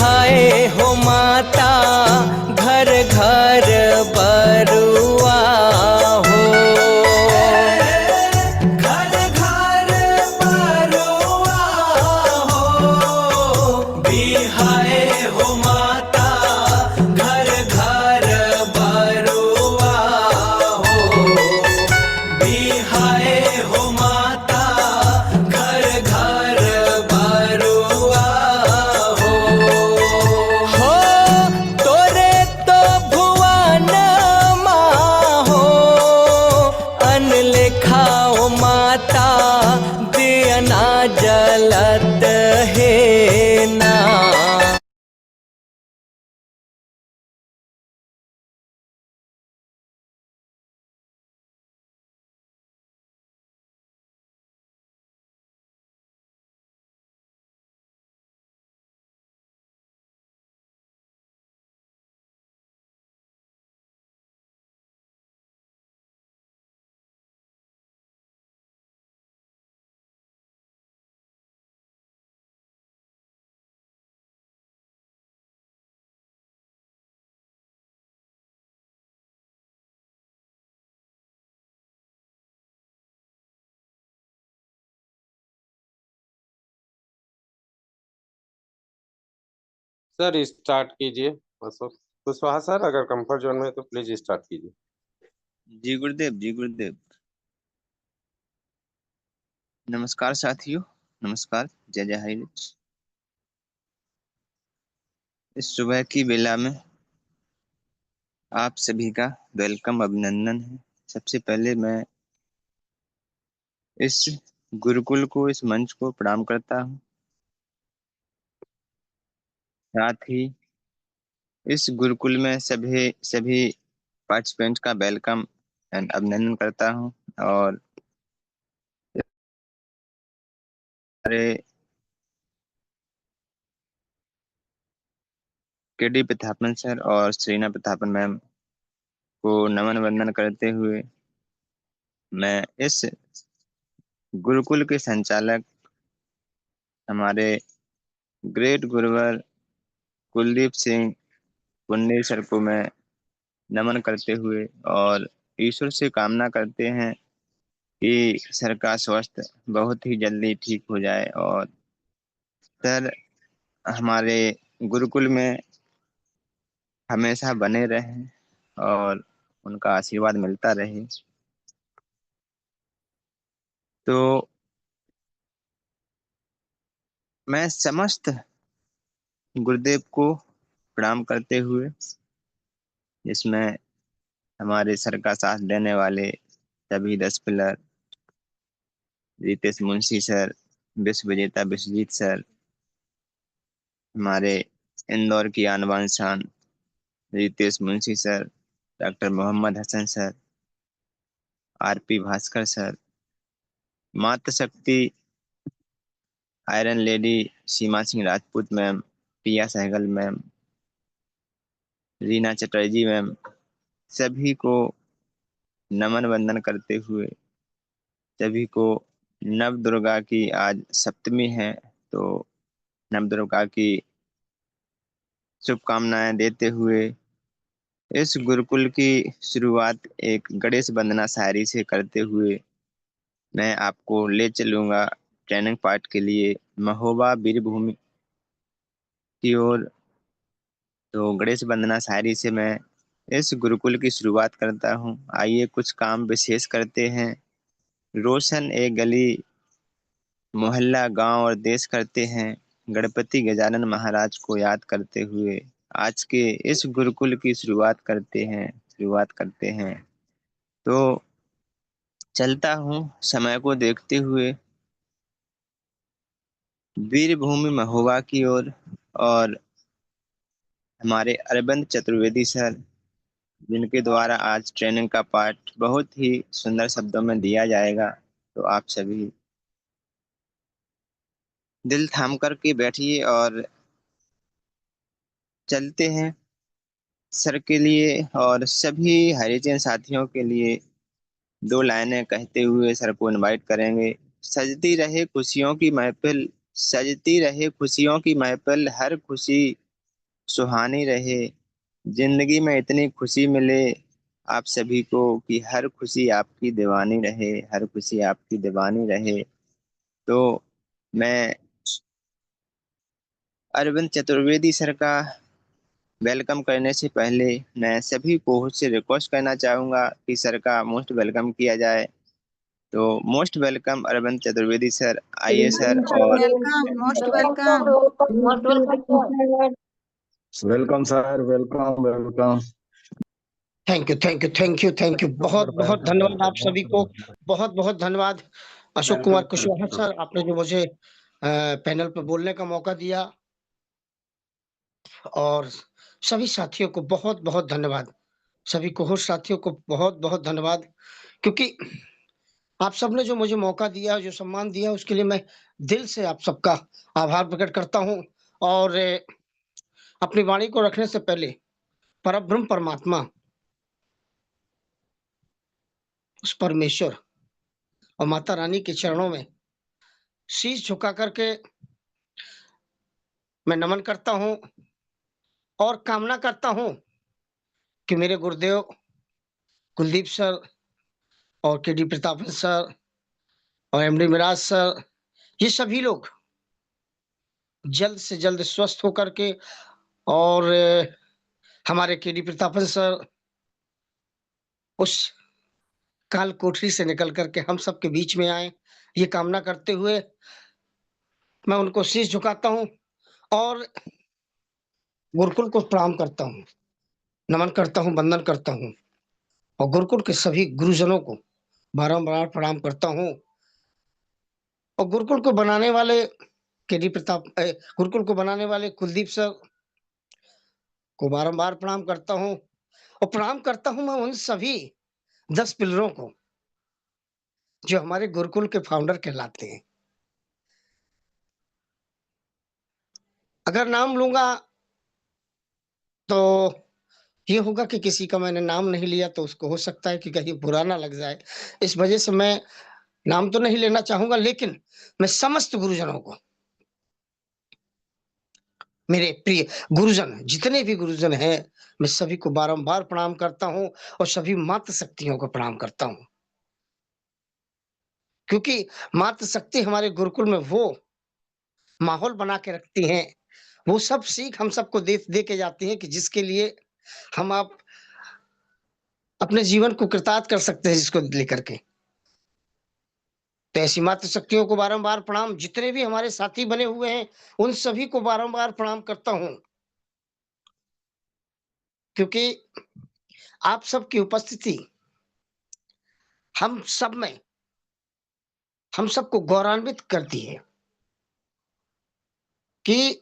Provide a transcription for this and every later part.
बिहाए हो माता घर घर बरुआ हो। घर घर बरुआ हो, बिहाए हो माता घर घर बरुआ हो। बिहाए हो माता घर घर बरुआ हो। तोरे तो भुवन माँ हो, अनलेखा हो माता दियना जलत है ना। सर स्टार्ट कीजिए। बस कुशवाहा सर, अगर कंफर्ट जोन में है तो प्लीज स्टार्ट कीजिए। जी गुरुदेव, जी गुरुदेव। नमस्कार साथियों, नमस्कार। जय जय हरि। इस सुबह की बेला में आप सभी का वेलकम, अभिनंदन है। सबसे पहले मैं इस गुरुकुल को, इस मंच को प्रणाम करता हूँ। साथ ही इस गुरुकुल में सभी सभी पार्टिसिपेंट का वेलकम एंड अभिनंदन करता हूँ। और हमारे केडी प्रतापन सर और श्रीना प्रतापन मैम को नमन वंदन करते हुए मैं इस गुरुकुल के संचालक हमारे ग्रेट गुरुवर कुलदीप सिंह पुन्नेर सर को मैं नमन करते हुए और ईश्वर से कामना करते हैं कि सर का स्वास्थ्य बहुत ही जल्दी ठीक हो जाए और सर हमारे गुरुकुल में हमेशा बने रहें और उनका आशीर्वाद मिलता रहे। तो मैं समस्त गुरुदेव को प्रणाम करते हुए, जिसमें हमारे सर का साथ देने वाले सभी 10 पिलर, रितेश मुंशी सर, विश्व विजेता विश्वजीत सर, हमारे इंदौर की आन बान शान Ritesh Munshi sir, doctor Mohammad Hasan sir, RP Bhaskar sir, मातृ शक्ति iron lady Seema Singh Rajput ma'am, Priya Sehgal ma'am, Reena Chatterjee ma'am, सभी को नमन वंदन करते हुए, सभी को नव दुर्गा की आज सप्तमी है, तो नव दुर्गा की शुभकामनाएं देते हुए इस गुरुकुल की शुरुआत एक गणेश वंदना शायरी से करते हुए मैं आपको ले चलूंगा ट्रेनिंग पार्ट के लिए महोबा वीरभूमि की ओर। तो गणेश वंदना शायरी से मैं इस गुरुकुल की शुरुआत करता हूँ। आइए कुछ काम विशेष करते हैं। रोशन एक गली मोहल्ला गांव और देश करते हैं, गणपति गजानन महाराज को याद करते हुए आज के इस गुरुकुल की शुरुआत करते हैं। तो चलता हूँ समय को देखते हुए वीरभूमि महोबा की ओर और हमारे अरविंद चतुर्वेदी सर, जिनके द्वारा आज ट्रेनिंग का पार्ट बहुत ही सुंदर शब्दों में दिया जाएगा। तो आप सभी दिल थाम कर के बैठिए और चलते हैं सर के लिए और सभी हरिजन साथियों के लिए 2 लाइनें कहते हुए सर को इनवाइट करेंगे। सजती रहे खुशियों की महफिल, सजती रहे खुशियों की महफिल, हर खुशी सुहानी रहे। जिंदगी में इतनी खुशी मिले आप सभी को कि हर खुशी आपकी दीवानी रहे, हर खुशी आपकी दीवानी रहे। तो मैं अरविंद चतुर्वेदी सर का वेलकम करने से पहले मैं सभी को से रिक्वेस्ट करना चाहूंगा कि सर का मोस्ट वेलकम किया जाए। तो most welcome Arvind Chaturvedi sir, आइए सर। और welcome, most welcome. Welcome sir, welcome welcome. Thank you, thank you, thank you, thank you. बहुत बहुत धन्यवाद आप सभी को। बहुत बहुत धन्यवाद अशोक कुमार कुशवाहा सर, आपने जो मुझे पैनल पर बोलने का मौका दिया, और सभी साथियों को बहुत बहुत धन्यवाद। सभी कोहोस्ट साथियों को बहुत बहुत धन्यवाद, क्योंकि आप सबने जो मुझे मौका दिया, जो सम्मान दिया, उसके लिए मैं दिल से आप सबका आभार प्रकट करता हूँ। और अपनी वाणी को रखने से पहले परब्रह्म परमात्मा, उस परमेश्वर और माता रानी के चरणों में शीश झुका करके मैं नमन करता हूँ और कामना करता हूँ कि मेरे गुरुदेव कुलदीप सर और केडी प्रतापन सर और एमडी मिराज सर, ये सभी लोग जल्द से जल्द स्वस्थ होकर के, और हमारे केडी प्रतापन सर उस काल कोठरी से निकल करके हम सबके बीच में आए, ये कामना करते हुए मैं उनको शीश झुकाता हूँ और गुरुकुल को प्रणाम करता हूँ, नमन करता हूँ, वंदन करता हूँ, और गुरुकुल के सभी गुरुजनों को बारंबार प्रणाम करता हूँ। और गुरुकुल को बनाने वाले केडी प्रताप गुरुकुल को बनाने वाले कुलदीप सर को बारंबार प्रणाम करता हूँ। और प्रणाम करता हूँ मैं उन सभी 10 पिलरों को जो हमारे गुरुकुल के फाउंडर कहलाते हैं। अगर नाम लूंगा तो ये होगा कि किसी का मैंने नाम नहीं लिया, तो उसको हो सकता है कि कहीं बुरा ना लग जाए। इस वजह से मैं नाम तो नहीं लेना चाहूंगा, लेकिन मैं समस्त गुरुजनों को, मेरे प्रिय गुरुजन, जितने भी गुरुजन हैं, मैं सभी को बारंबार प्रणाम करता हूं और सभी मातृ शक्तियों को प्रणाम करता हूं, क्योंकि मातृ शक्ति हमारे गुरुकुल में वो माहौल बना के रखती हैं, वो सब सीख हम सबको दे के जाती हैं कि जिसके लिए हम आप अपने जीवन को कृतार्थ कर सकते हैं, जिसको लेकर के। तो ऐसी मातृ शक्तियों को बारंबार प्रणाम। जितने भी हमारे साथी बने हुए हैं, उन सभी को बारंबार प्रणाम करता हूं, क्योंकि आप सबकी उपस्थिति हम सब में, हम सबको गौरवान्वित करती है कि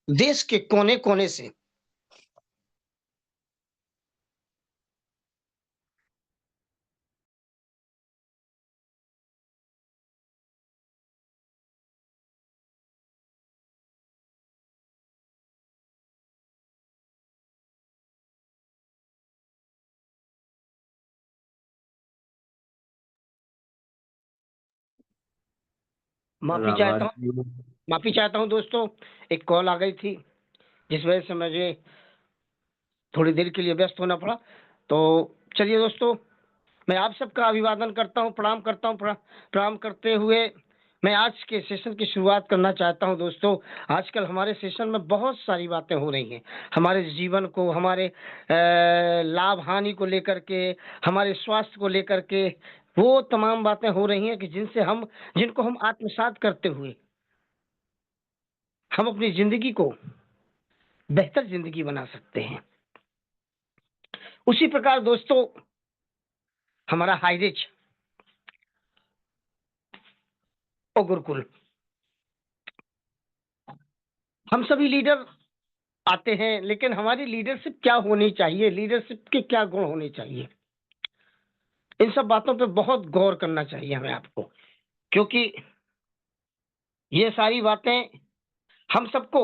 देश के कोने कोने से माफी चाहता हूं दोस्तों, एक कॉल आ गई थी जिस वजह से मुझे थोड़ी देर के लिए व्यस्त होना पड़ा। तो चलिए दोस्तों, मैं आप सबका अभिवादन करता हूं, प्रणाम करता हूं। प्रणाम करते हुए मैं आज के सेशन की शुरुआत करना चाहता हूं। दोस्तों, आजकल हमारे सेशन में बहुत सारी बातें हो रही हैं, हमारे जीवन को, हमारे लाभ हानि को लेकर के, हमारे स्वास्थ्य को लेकर के, वो तमाम बातें हो रही हैं कि जिनको हम आत्मसात करते हुए हम अपनी जिंदगी को बेहतर जिंदगी बना सकते हैं। उसी प्रकार दोस्तों, हमारा हाईरिच और गुरुकुल, हम सभी लीडर आते हैं, लेकिन हमारी लीडरशिप क्या होनी चाहिए, लीडरशिप के क्या गुण होने चाहिए, इन सब बातों पे बहुत गौर करना चाहिए हमें आपको, क्योंकि ये सारी बातें हम सबको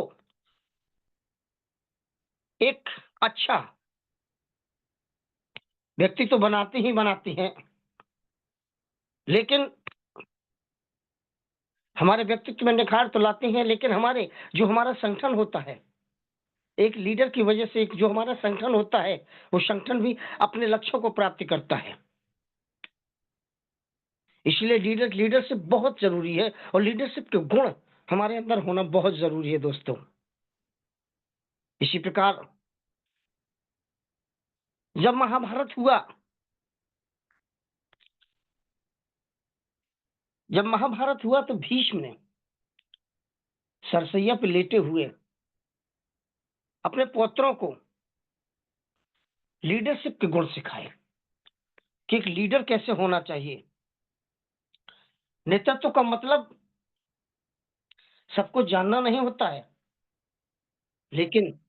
एक अच्छा व्यक्ति तो बनाती ही बनाती हैं, लेकिन हमारे व्यक्तित्व में निखार तो लाती हैं, लेकिन हमारा संगठन होता है, एक लीडर की वजह से एक जो हमारा संगठन होता है वो संगठन भी अपने लक्ष्यों को प्राप्त करता है। इसलिए लीडरशिप बहुत जरूरी है और लीडरशिप के गुण हमारे अंदर होना बहुत जरूरी है दोस्तों। इसी प्रकार जब महाभारत हुआ तो भीष्म ने सरसैया पे लेटे हुए अपने पौत्रों को लीडरशिप के गुण सिखाए कि एक लीडर कैसे होना चाहिए। नेतृत्व का मतलब सबको जानना नहीं होता है, लेकिन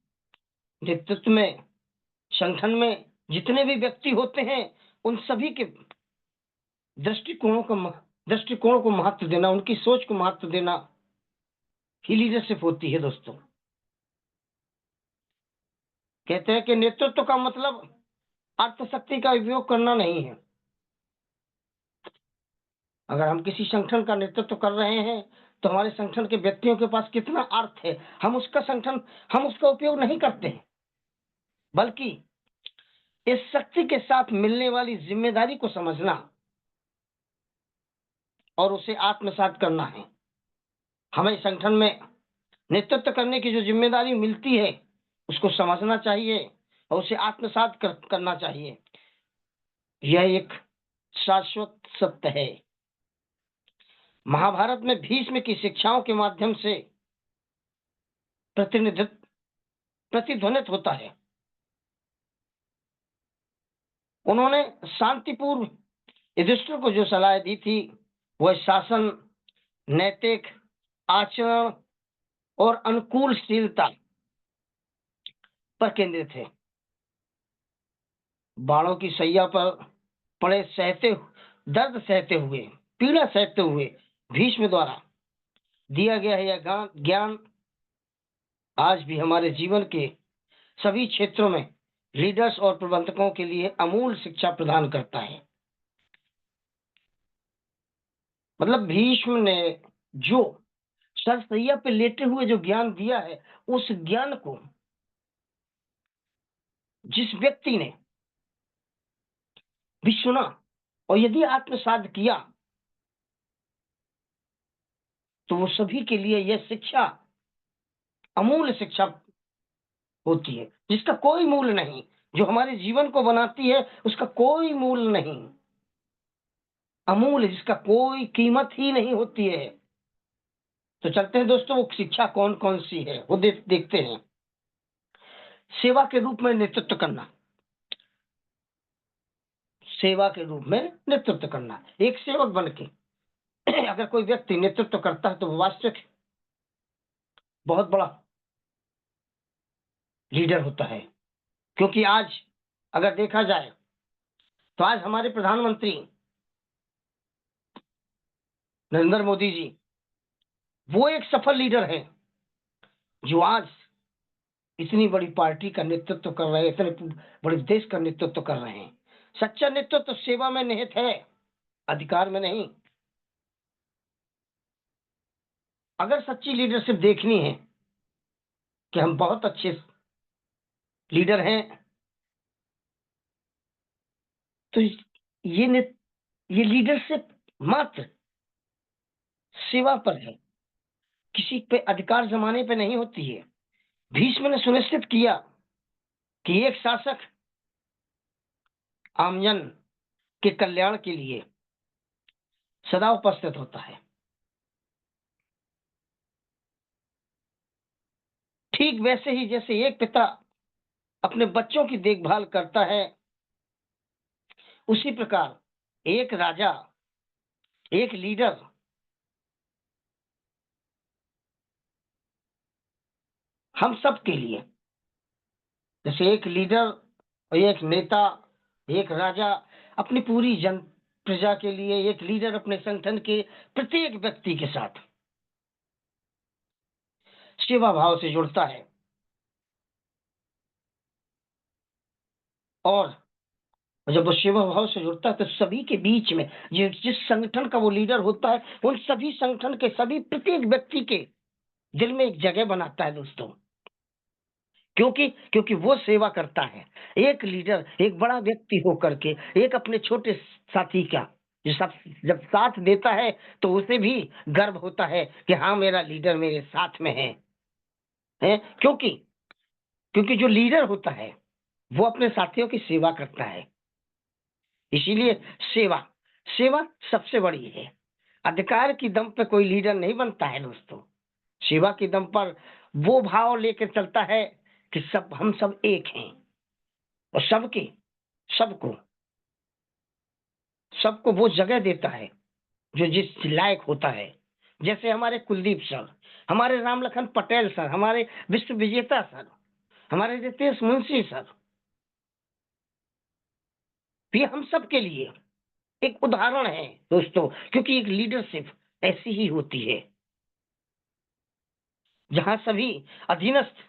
नेतृत्व में संगठन में जितने भी व्यक्ति होते हैं उन सभी के दृष्टिकोण को महत्व देना, उनकी सोच को महत्व देना ही लीडरशिप होती है दोस्तों। कहते हैं कि नेतृत्व का मतलब अर्थशक्ति का उपयोग करना नहीं है। अगर हम किसी संगठन का नेतृत्व कर रहे हैं तो हमारे संगठन के व्यक्तियों के पास कितना अर्थ है, हम उसका उपयोग नहीं करते हैं, बल्कि इस शक्ति के साथ मिलने वाली जिम्मेदारी को समझना और उसे आत्मसात करना है। हमें संगठन में नेतृत्व करने की जो जिम्मेदारी मिलती है उसको समझना चाहिए और उसे आत्मसात करना चाहिए। यह एक शाश्वत सत्य है। महाभारत में भीष्म की शिक्षाओं के माध्यम से प्रतिध्वनित होता है। उन्होंने शांतिपूर्व युधिष्ठिर को जो सलाह दी थी वह शासन, नैतिक आचरण और अनुकूलशीलता पर केंद्रित है। बाणों की सैया पर पड़े दर्द सहते हुए, पीड़ा सहते हुए भीष्म द्वारा दिया गया है यह ज्ञान आज भी हमारे जीवन के सभी क्षेत्रों में लीडर्स और प्रबंधकों के लिए अमूल्य शिक्षा प्रदान करता है। मतलब भीष्म ने जो सरसैया पे लेटे हुए जो ज्ञान दिया है, उस ज्ञान को जिस व्यक्ति ने भी सुना और यदि आत्मसात किया तो वो सभी के लिए यह शिक्षा अमूल्य शिक्षा होती है, जिसका कोई मूल्य नहीं, जो हमारे जीवन को बनाती है उसका कोई मूल्य नहीं, अमूल्य, जिसका कोई कीमत ही नहीं होती है। तो चलते हैं दोस्तों, वो शिक्षा कौन कौन सी है वो देखते हैं। सेवा के रूप में नेतृत्व करना, सेवा के रूप में नेतृत्व करना। एक सेवक बनके अगर कोई व्यक्ति नेतृत्व करता है तो वो वास्तविक बहुत बड़ा लीडर होता है। क्योंकि आज अगर देखा जाए तो आज हमारे प्रधानमंत्री नरेंद्र मोदी जी वो एक सफल लीडर है जो आज इतनी बड़ी पार्टी का नेतृत्व कर रहे हैं, इतने बड़े देश का नेतृत्व कर रहे हैं। सच्चा नेतृत्व तो सेवा में निहित है, अधिकार में नहीं। अगर सच्ची लीडरशिप देखनी है कि हम बहुत अच्छे लीडर हैं तो ये लीडरशिप मात्र सेवा पर है, किसी पे अधिकार जमाने पे नहीं होती है। भीष्म ने सुनिश्चित किया कि एक शासक आमजन के कल्याण के लिए सदा उपस्थित होता है। ठीक वैसे ही जैसे एक पिता अपने बच्चों की देखभाल करता है, उसी प्रकार एक राजा, एक लीडर हम सब के लिए, जैसे एक लीडर और एक नेता, एक राजा अपनी पूरी प्रजा के लिए, एक लीडर अपने संगठन के प्रत्येक व्यक्ति के साथ सेवा भाव से जुड़ता है और जब वो सेवा भाव से जुड़ता है तो सभी के बीच में जिस संगठन का वो लीडर होता है उन सभी संगठन के सभी प्रत्येक व्यक्ति के दिल में एक जगह बनाता है दोस्तों। क्योंकि क्योंकि वो सेवा करता है। एक लीडर, एक बड़ा व्यक्ति होकर के एक अपने छोटे साथी का जो सब जब साथ देता है तो उसे भी गर्व होता है कि हाँ, मेरा लीडर मेरे साथ में है। क्योंकि क्योंकि जो लीडर होता है वो अपने साथियों की सेवा करता है। इसीलिए सेवा सेवा सबसे बड़ी है। अधिकार की दम पे कोई लीडर नहीं बनता है दोस्तों। सेवा के दम पर वो भाव लेकर चलता है कि हम सब एक हैं और सबको सबको वो जगह देता है जो जिस लायक होता है। जैसे हमारे कुलदीप सर, हमारे रामलखन पटेल सर, हमारे विश्व विजेता सर, हमारे रितेश मुंशी सर, ये हम सब के लिए एक उदाहरण है दोस्तों। क्योंकि एक लीडरशिप ऐसी ही होती है जहां सभी अधीनस्थ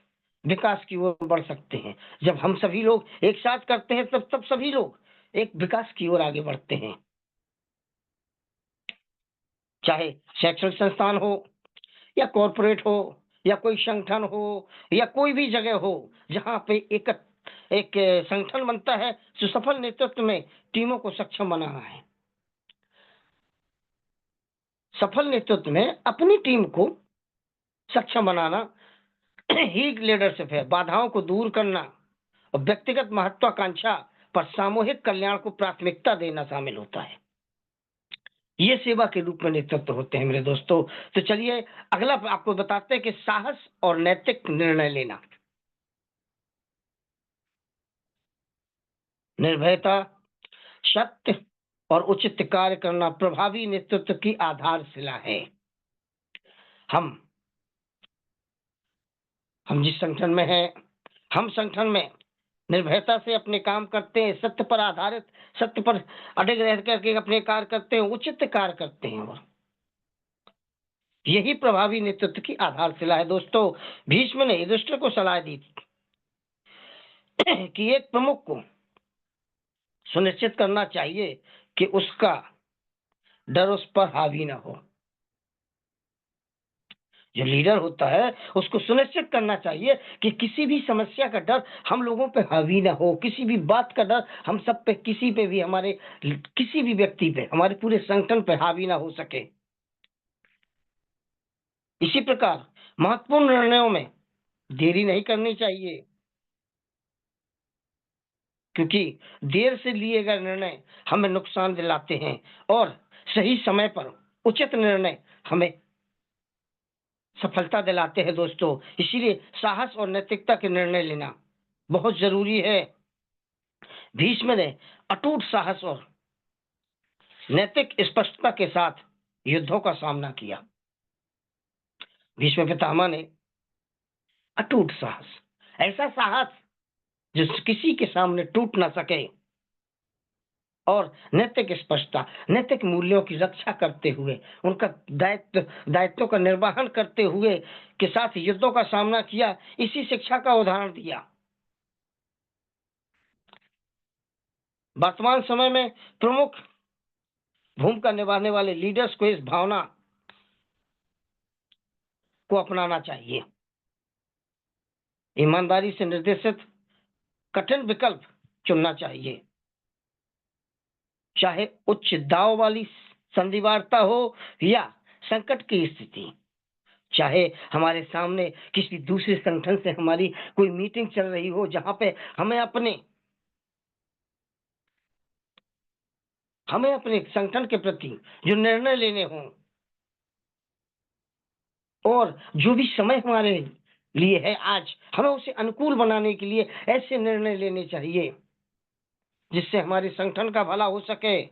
विकास की ओर बढ़ सकते हैं। जब हम सभी लोग एक साथ करते हैं तब सभी लोग एक विकास की ओर आगे बढ़ते हैं। चाहे शैक्षणिक संस्थान हो या कॉरपोरेट हो या कोई संगठन हो या कोई भी जगह हो जहां पे एक संगठन बनता है तो सफल नेतृत्व में टीमों को सक्षम बनाना है। सफल नेतृत्व में अपनी टीम को सक्षम बनाना ही लीडरशिप है। बाधाओं को दूर करना और व्यक्तिगत महत्वाकांक्षा पर सामूहिक कल्याण को प्राथमिकता देना शामिल होता है। ये सेवा के रूप में नेतृत्व होते हैं मेरे दोस्तों। तो चलिए अगला आपको बताते हैं कि साहस और नैतिक निर्णय लेना। निर्भयता, सत्य और उचित कार्य करना प्रभावी नेतृत्व की आधारशिला है। हम जिस संगठन में हैं, हम संगठन में निर्भयता से अपने काम करते हैं, सत्य पर अड़िग रह करके अपने कार्य करते हैं, उचित कार्य करते हैं और यही प्रभावी नेतृत्व की आधारशिला है दोस्तों। भीष्म ने युधिष्ठिर को सलाह दी कि एक प्रमुख को सुनिश्चित करना चाहिए कि उसका डर उस पर हावी ना हो। जो लीडर होता है उसको सुनिश्चित करना चाहिए कि किसी भी समस्या का डर हम लोगों पे हावी ना हो, किसी भी बात का डर हम सब पे, किसी पे भी, हमारे किसी भी व्यक्ति पे, हमारे पूरे संगठन पे हावी ना हो सके। इसी प्रकार महत्वपूर्ण निर्णयों में देरी नहीं करनी चाहिए, क्योंकि देर से लिए गए निर्णय हमें नुकसान दिलाते हैं और सही समय पर उचित निर्णय हमें सफलता दिलाते हैं दोस्तों। इसीलिए साहस और नैतिकता के निर्णय लेना बहुत जरूरी है। भीष्म ने अटूट साहस और नैतिक स्पष्टता के साथ युद्धों का सामना किया। भीष्म पितामह ने अटूट साहस, ऐसा साहस जो किसी के सामने टूट ना सके, और नैतिक स्पष्टता, नैतिक मूल्यों की रक्षा करते हुए, उनका दायित्व का निर्वहन करते हुए के साथ युद्धों का सामना किया। इसी शिक्षा का उदाहरण दिया। वर्तमान समय में प्रमुख भूमिका निभाने वाले लीडर्स को इस भावना को अपनाना चाहिए। ईमानदारी से निर्देशित कठिन विकल्प चुनना चाहिए, चाहे उच्च दाव वाली संधिवार्ता हो या संकट की स्थिति। चाहे हमारे सामने किसी दूसरे संगठन से हमारी कोई मीटिंग चल रही हो जहां पे हमें अपने संगठन के प्रति जो निर्णय लेने हों, और जो भी समय हमारे लिए है आज, हमें उसे अनुकूल बनाने के लिए ऐसे निर्णय लेने चाहिए जिससे हमारे संगठन का भला हो सके,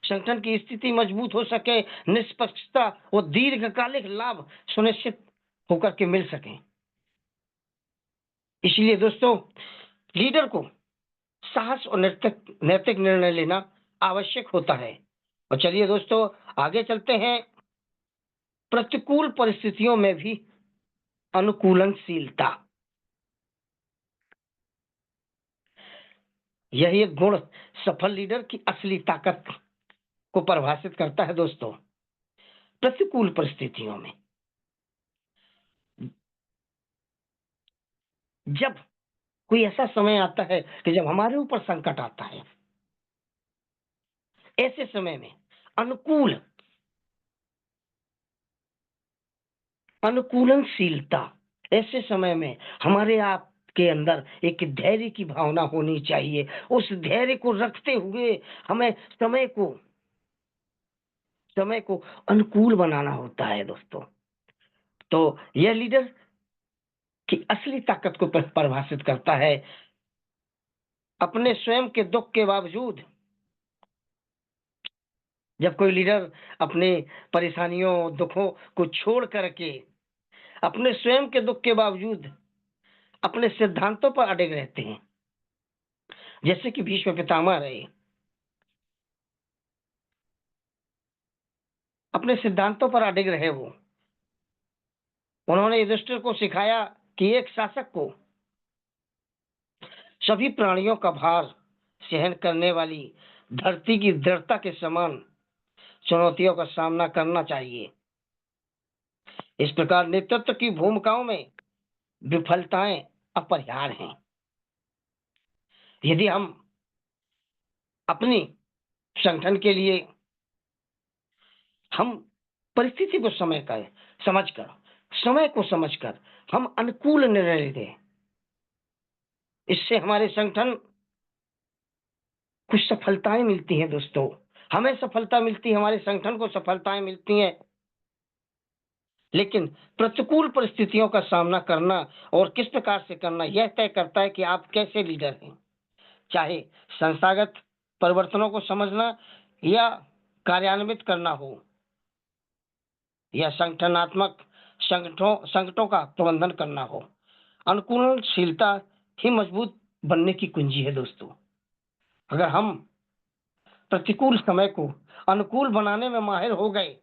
संगठन की स्थिति मजबूत हो सके, निष्पक्षता और दीर्घकालिक लाभ सुनिश्चित होकर के मिल सके। इसलिए दोस्तों, लीडर को साहस और नैतिक निर्णय लेना आवश्यक होता है। और चलिए दोस्तों आगे चलते हैं। प्रतिकूल परिस्थितियों में भी अनुकूलनशीलता, यही एक गुण सफल लीडर की असली ताकत को परिभाषित करता है दोस्तों। प्रतिकूल परिस्थितियों में जब कोई ऐसा समय आता है कि जब हमारे ऊपर संकट आता है, ऐसे समय में अनुकूलनशीलता, ऐसे समय में हमारे आप के अंदर एक धैर्य की भावना होनी चाहिए। उस धैर्य को रखते हुए हमें समय को अनुकूल बनाना होता है दोस्तों। तो यह लीडर की असली ताकत को परिभाषित करता है। अपने स्वयं के दुख के बावजूद, जब कोई लीडर अपने परेशानियों दुखों को छोड़ करके अपने स्वयं के दुख के बावजूद अपने सिद्धांतों पर अड़िग रहते हैं, जैसे कि भीष्म पितामह रहे, अपने सिद्धांतों पर अड़िग रहे। उन्होंने युधिष्ठिर को सिखाया कि एक शासक को सभी प्राणियों का भार सहन करने वाली धरती की दृढ़ता के समान चुनौतियों का सामना करना चाहिए। इस प्रकार नेतृत्व की भूमिकाओं में विफलताएं अपरिहार्य हैं। यदि हम अपनी संगठन के लिए हम परिस्थिति को समय को समझकर हम अनुकूल निर्णय लें, इससे हमारे संगठन कुछ सफलताएं मिलती हैं दोस्तों। हमें सफलता मिलती है, हमारे संगठन को सफलताएं मिलती हैं। लेकिन प्रतिकूल परिस्थितियों का सामना करना और किस प्रकार से करना, यह तय करता है कि आप कैसे लीडर हैं। चाहे संस्थागत परिवर्तनों को समझना या कार्यान्वित करना हो, या संगठनात्मक संकटों का प्रबंधन करना हो, अनुकूलनशीलता ही मजबूत बनने की कुंजी है दोस्तों। अगर हम प्रतिकूल समय को अनुकूल बनाने में माहिर हो गए,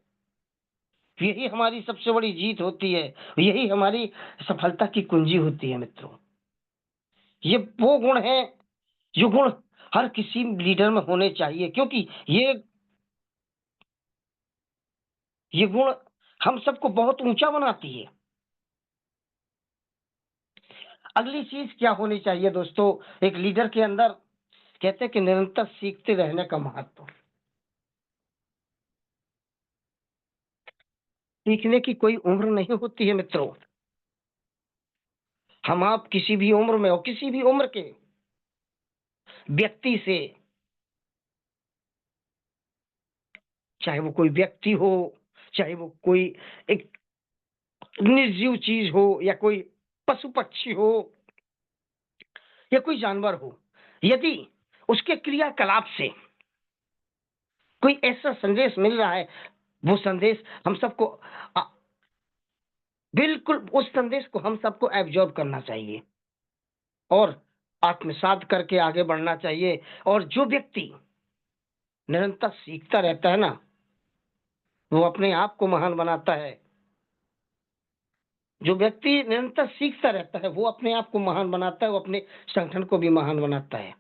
यही हमारी सबसे बड़ी जीत होती है, यही हमारी सफलता की कुंजी होती है मित्रों। ये वो गुण है जो गुण हर किसी लीडर में होने चाहिए, क्योंकि ये गुण हम सबको बहुत ऊंचा बनाती है। अगली चीज क्या होनी चाहिए दोस्तों एक लीडर के अंदर? कहते हैं कि निरंतर सीखते रहने का महत्व। सीखने की कोई उम्र नहीं होती है मित्रों। हम आप किसी भी उम्र में और किसी भी उम्र के व्यक्ति से, चाहे वो कोई व्यक्ति हो, चाहे वो कोई एक निर्जीव चीज हो, या कोई पशु पक्षी हो, या कोई जानवर हो, यदि उसके क्रियाकलाप से कोई ऐसा संदेश मिल रहा है, वो संदेश हम सबको बिल्कुल उस संदेश को हम सबको एब्जॉर्ब करना चाहिए और आत्मसात करके आगे बढ़ना चाहिए। और जो व्यक्ति निरंतर सीखता रहता है ना, वो अपने आप को महान बनाता है। जो व्यक्ति निरंतर सीखता रहता है वो अपने आप को महान बनाता है, वो अपने संगठन को भी महान बनाता है।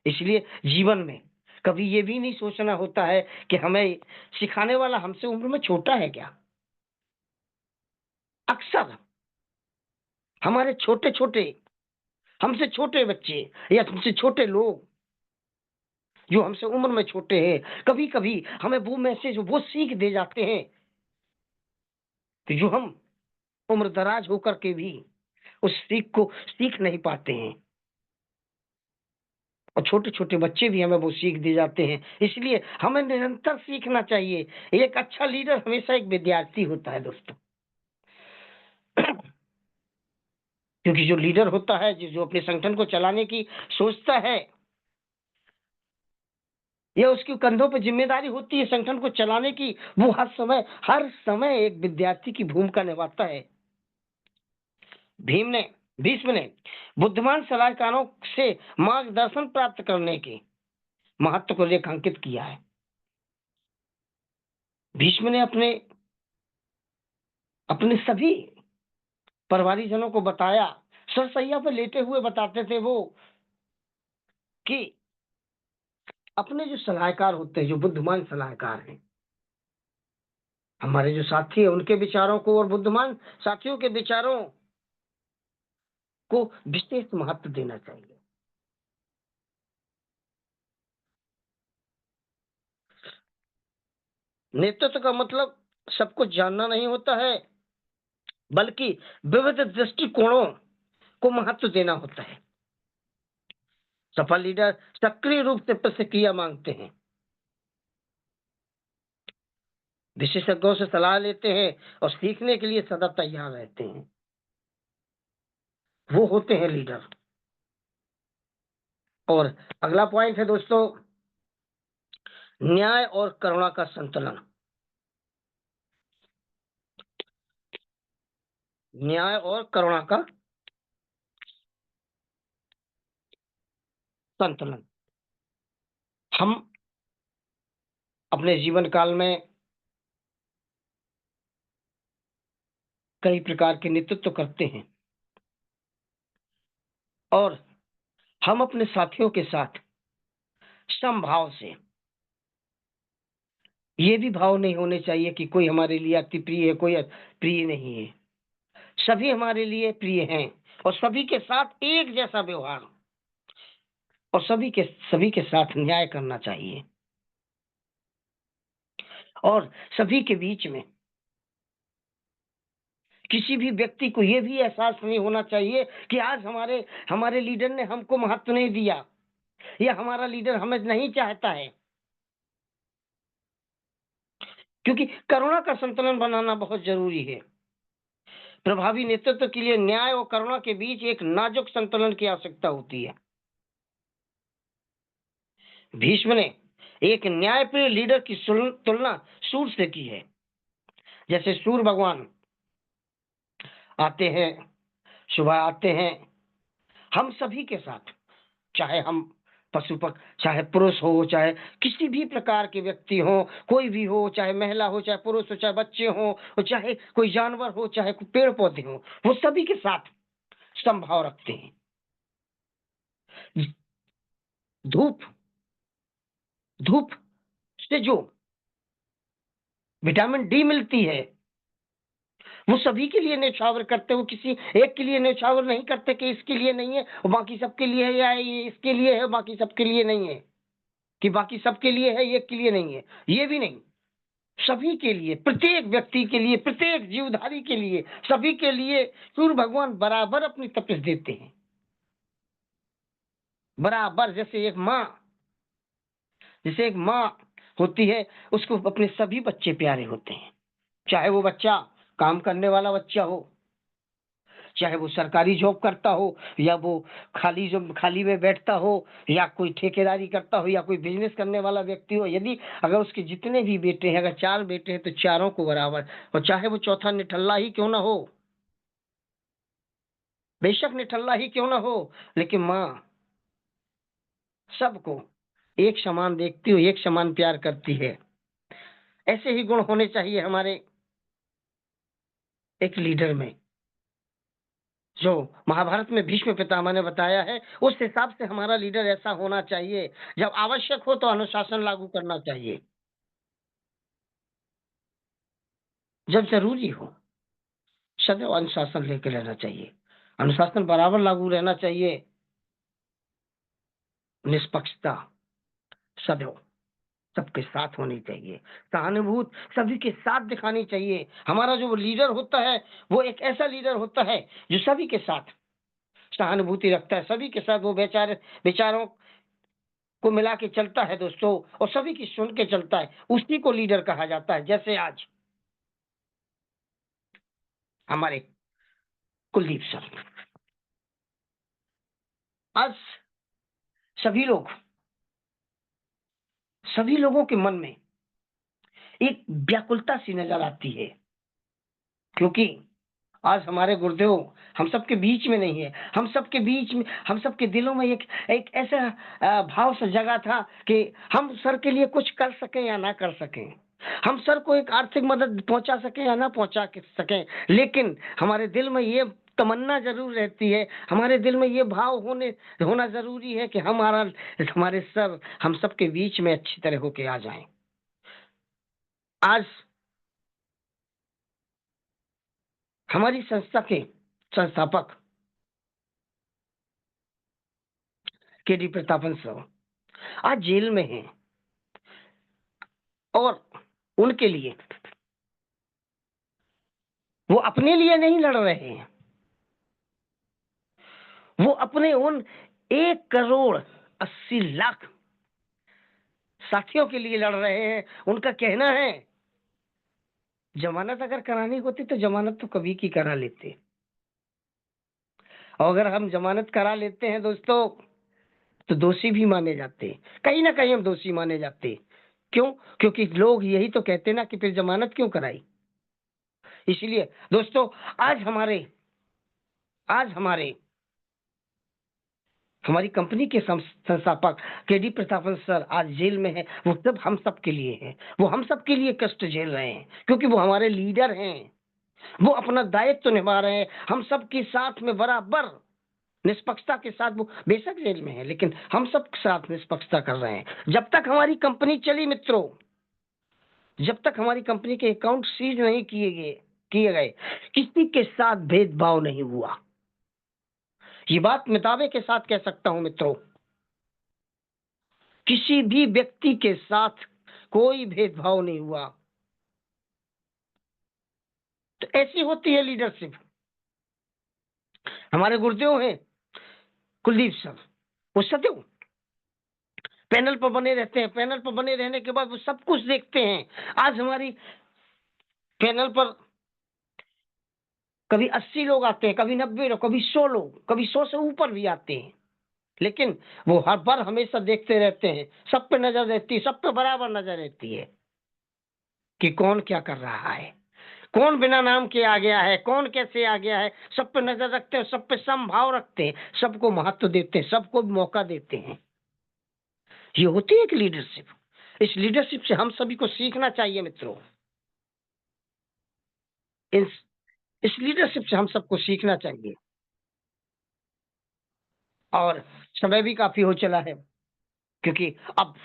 इसलिए जीवन में कभी ये भी नहीं सोचना होता है कि हमें सिखाने वाला हमसे उम्र में छोटा है क्या। अक्सर हमारे हमसे छोटे बच्चे या हमसे छोटे लोग जो हमसे उम्र में छोटे हैं, कभी कभी हमें वो मैसेज, वो सीख दे जाते हैं कि जो हम उम्र दराज होकर के भी उस सीख को सीख नहीं पाते हैं। और छोटे छोटे बच्चे भी हमें वो सीख दे जाते हैं। इसलिए हमें निरंतर सीखना चाहिए। एक अच्छा लीडर हमेशा एक विद्यार्थी होता है दोस्तों। क्योंकि जो लीडर होता है, जो अपने संगठन को चलाने की सोचता है, या उसके कंधों पर जिम्मेदारी होती है संगठन को चलाने की, वो हर समय एक विद्यार्थी की भूमिका निभाता है। भीष्म ने बुद्धिमान सलाहकारों से मार्गदर्शन प्राप्त करने के महत्व को रेखांकित किया है। भीष्म ने अपने सभी परिवारीजनों को बताया, सरसैया पर लेटे हुए बताते थे वो, कि अपने जो सलाहकार होते हैं, जो बुद्धिमान सलाहकार हैं, हमारे जो साथी है, उनके विचारों को और बुद्धिमान साथियों के विचारों को विशेष महत्व देना चाहिए। नेतृत्व का मतलब सबको जानना नहीं होता है, बल्कि विविध दृष्टिकोणों को महत्व देना होता है। सफल लीडर सक्रिय रूप से प्रतिक्रिया मांगते हैं, विशेषज्ञों से सलाह लेते हैं और सीखने के लिए सदा तैयार रहते हैं। वो होते हैं लीडर। और अगला पॉइंट है दोस्तों, न्याय और करुणा का संतुलन। न्याय और करुणा का संतुलन। हम अपने जीवन काल में कई प्रकार के नेतृत्व करते हैं और हम अपने साथियों के साथ समभाव से, ये भी भाव नहीं होने चाहिए कि कोई हमारे लिए अति प्रिय है, कोई प्रिय नहीं है। सभी हमारे लिए प्रिय हैं और सभी के साथ एक जैसा व्यवहार और सभी के साथ न्याय करना चाहिए। और सभी के बीच में किसी भी व्यक्ति को यह भी एहसास नहीं होना चाहिए कि आज हमारे लीडर ने हमको महत्व नहीं दिया या हमारा लीडर हमें नहीं चाहता है। क्योंकि करुणा का संतुलन बनाना बहुत जरूरी है। प्रभावी नेतृत्व के लिए न्याय और करुणा के बीच एक नाजुक संतुलन की आवश्यकता होती है। भीष्म ने एक न्यायप्रिय लीडर की तुलना सूर्य से की है। जैसे सूर्य भगवान आते हैं, सुबह आते हैं हम सभी के साथ, चाहे हम पशु पक्षी, चाहे पुरुष हो, चाहे किसी भी प्रकार के व्यक्ति हो, कोई भी हो, चाहे महिला हो, चाहे पुरुष हो, चाहे बच्चे हो, चाहे कोई जानवर हो, चाहे कोई पेड़ पौधे हो, वो सभी के साथ समभाव रखते हैं। धूप धूप से जो विटामिन डी मिलती है वो सभी के लिए न्यौछावर करते, वो किसी एक के लिए न्यौछावर नहीं करते कि इसके लिए नहीं है और बाकी सबके लिए है, या ये इसके लिए है बाकी सबके लिए नहीं है, कि बाकी सबके लिए है एक के लिए नहीं है। ये भी नहीं, सभी के लिए, प्रत्येक व्यक्ति के लिए, प्रत्येक जीवधारी के लिए, सभी के लिए सूर्य भगवान बराबर अपनी तपिश देते हैं। बराबर। जैसे एक माँ होती है, उसको अपने सभी बच्चे प्यारे होते हैं, चाहे वो बच्चा काम करने वाला बच्चा हो, चाहे वो सरकारी जॉब करता हो, या वो खाली में बैठता हो, या कोई ठेकेदारी करता हो, या कोई बिजनेस करने वाला व्यक्ति हो। यदि अगर उसके जितने भी बेटे हैं, अगर 4 बेटे हैं तो चारों को बराबर, और चाहे वो चौथा निठल्ला ही क्यों ना हो, बेशक निठल्ला ही क्यों ना हो, लेकिन माँ सबको एक समान देखती हो, एक समान प्यार करती है। ऐसे ही गुण होने चाहिए हमारे एक लीडर में। जो महाभारत में भीष्म पितामह ने बताया है, उस हिसाब से हमारा लीडर ऐसा होना चाहिए। जब आवश्यक हो तो अनुशासन लागू करना चाहिए, जब जरूरी हो सदैव अनुशासन लेकर रहना चाहिए। अनुशासन बराबर लागू रहना चाहिए। निष्पक्षता सदैव सबके साथ होनी चाहिए। सहानुभूति सभी के साथ दिखानी चाहिए। हमारा जो लीडर होता है वो एक ऐसा लीडर होता है जो सभी के साथ सहानुभूति रखता है, सभी के साथ वो विचारों को मिला के चलता है दोस्तों, और सभी की सुन के चलता है, उसी को लीडर कहा जाता है। जैसे आज हमारे कुलदीप सर, आज सभी लोगों के मन में एक व्याकुलता सी नजर आती है, क्योंकि आज हमारे गुरुदेव हम सबके बीच में नहीं है। हम सबके दिलों में एक ऐसा भाव सा जगा था कि हम सर के लिए कुछ कर सकें या ना कर सकें, हम सर को एक आर्थिक मदद पहुंचा सकें या ना पहुंचा सकें, लेकिन हमारे दिल में ये तमन्ना जरूर रहती है, हमारे दिल में ये भाव होना जरूरी है कि हमारे सर हम सबके बीच में अच्छी तरह होके आ जाएं। आज हमारी संस्था के संस्थापक केडी प्रतापन सर आज जेल में हैं और उनके लिए वो अपने लिए नहीं लड़ रहे हैं, वो अपने उन 1,80,00,000 साथियों के लिए लड़ रहे हैं। उनका कहना है जमानत अगर करानी होती तो जमानत तो कभी की करा लेते, और अगर हम जमानत करा लेते हैं दोस्तों तो दोषी भी माने जाते, कहीं ना कहीं हम दोषी माने जाते। क्यों? क्योंकि लोग यही तो कहते ना कि फिर जमानत क्यों कराई। इसलिए दोस्तों आज हमारी कंपनी के संस्थापक केडी प्रतापन सर आज जेल में हैं। वो सब हम सब के लिए हैं, वो हम सब के लिए कष्ट झेल रहे हैं क्योंकि वो हमारे लीडर हैं। वो अपना दायित्व तो निभा रहे हैं, हम सब के साथ में बराबर निष्पक्षता के साथ। वो बेशक जेल में है लेकिन हम सब साथ निष्पक्षता कर रहे हैं। जब तक हमारी कंपनी चली मित्रों, जब तक हमारी कंपनी के अकाउंट सीज नहीं किए गए किसी के साथ भेदभाव नहीं हुआ। ये बात मैं दावे के साथ कह सकता हूं मित्रों, किसी भी व्यक्ति के साथ कोई भेदभाव नहीं हुआ। तो ऐसी होती है लीडरशिप। हमारे गुरुदेव हैं कुलदीप सर, वो सदैव पैनल पर बने रहते हैं। पैनल पर बने रहने के बाद वो सब कुछ देखते हैं। आज हमारी पैनल पर कभी 80 लोग आते हैं, कभी 90 लोग, कभी 100 लोग, कभी 100 से ऊपर भी आते हैं, लेकिन वो हर बार हमेशा देखते रहते हैं। सब पे नजर रहती है, सब पे बराबर नजर रहती है कि कौन क्या कर रहा है, कौन बिना नाम के आ गया है, कौन कैसे आ गया है। सब पे नजर रखते हैं, सब पे समभाव रखते हैं, सबको महत्व देते हैं, सबको मौका देते हैं। ये होती है एक लीडरशिप। इस लीडरशिप से हम सभी को सीखना चाहिए मित्रों। इस लीडरशिप से हम सबको सीखना चाहिए। और समय भी काफी हो चला है क्योंकि अब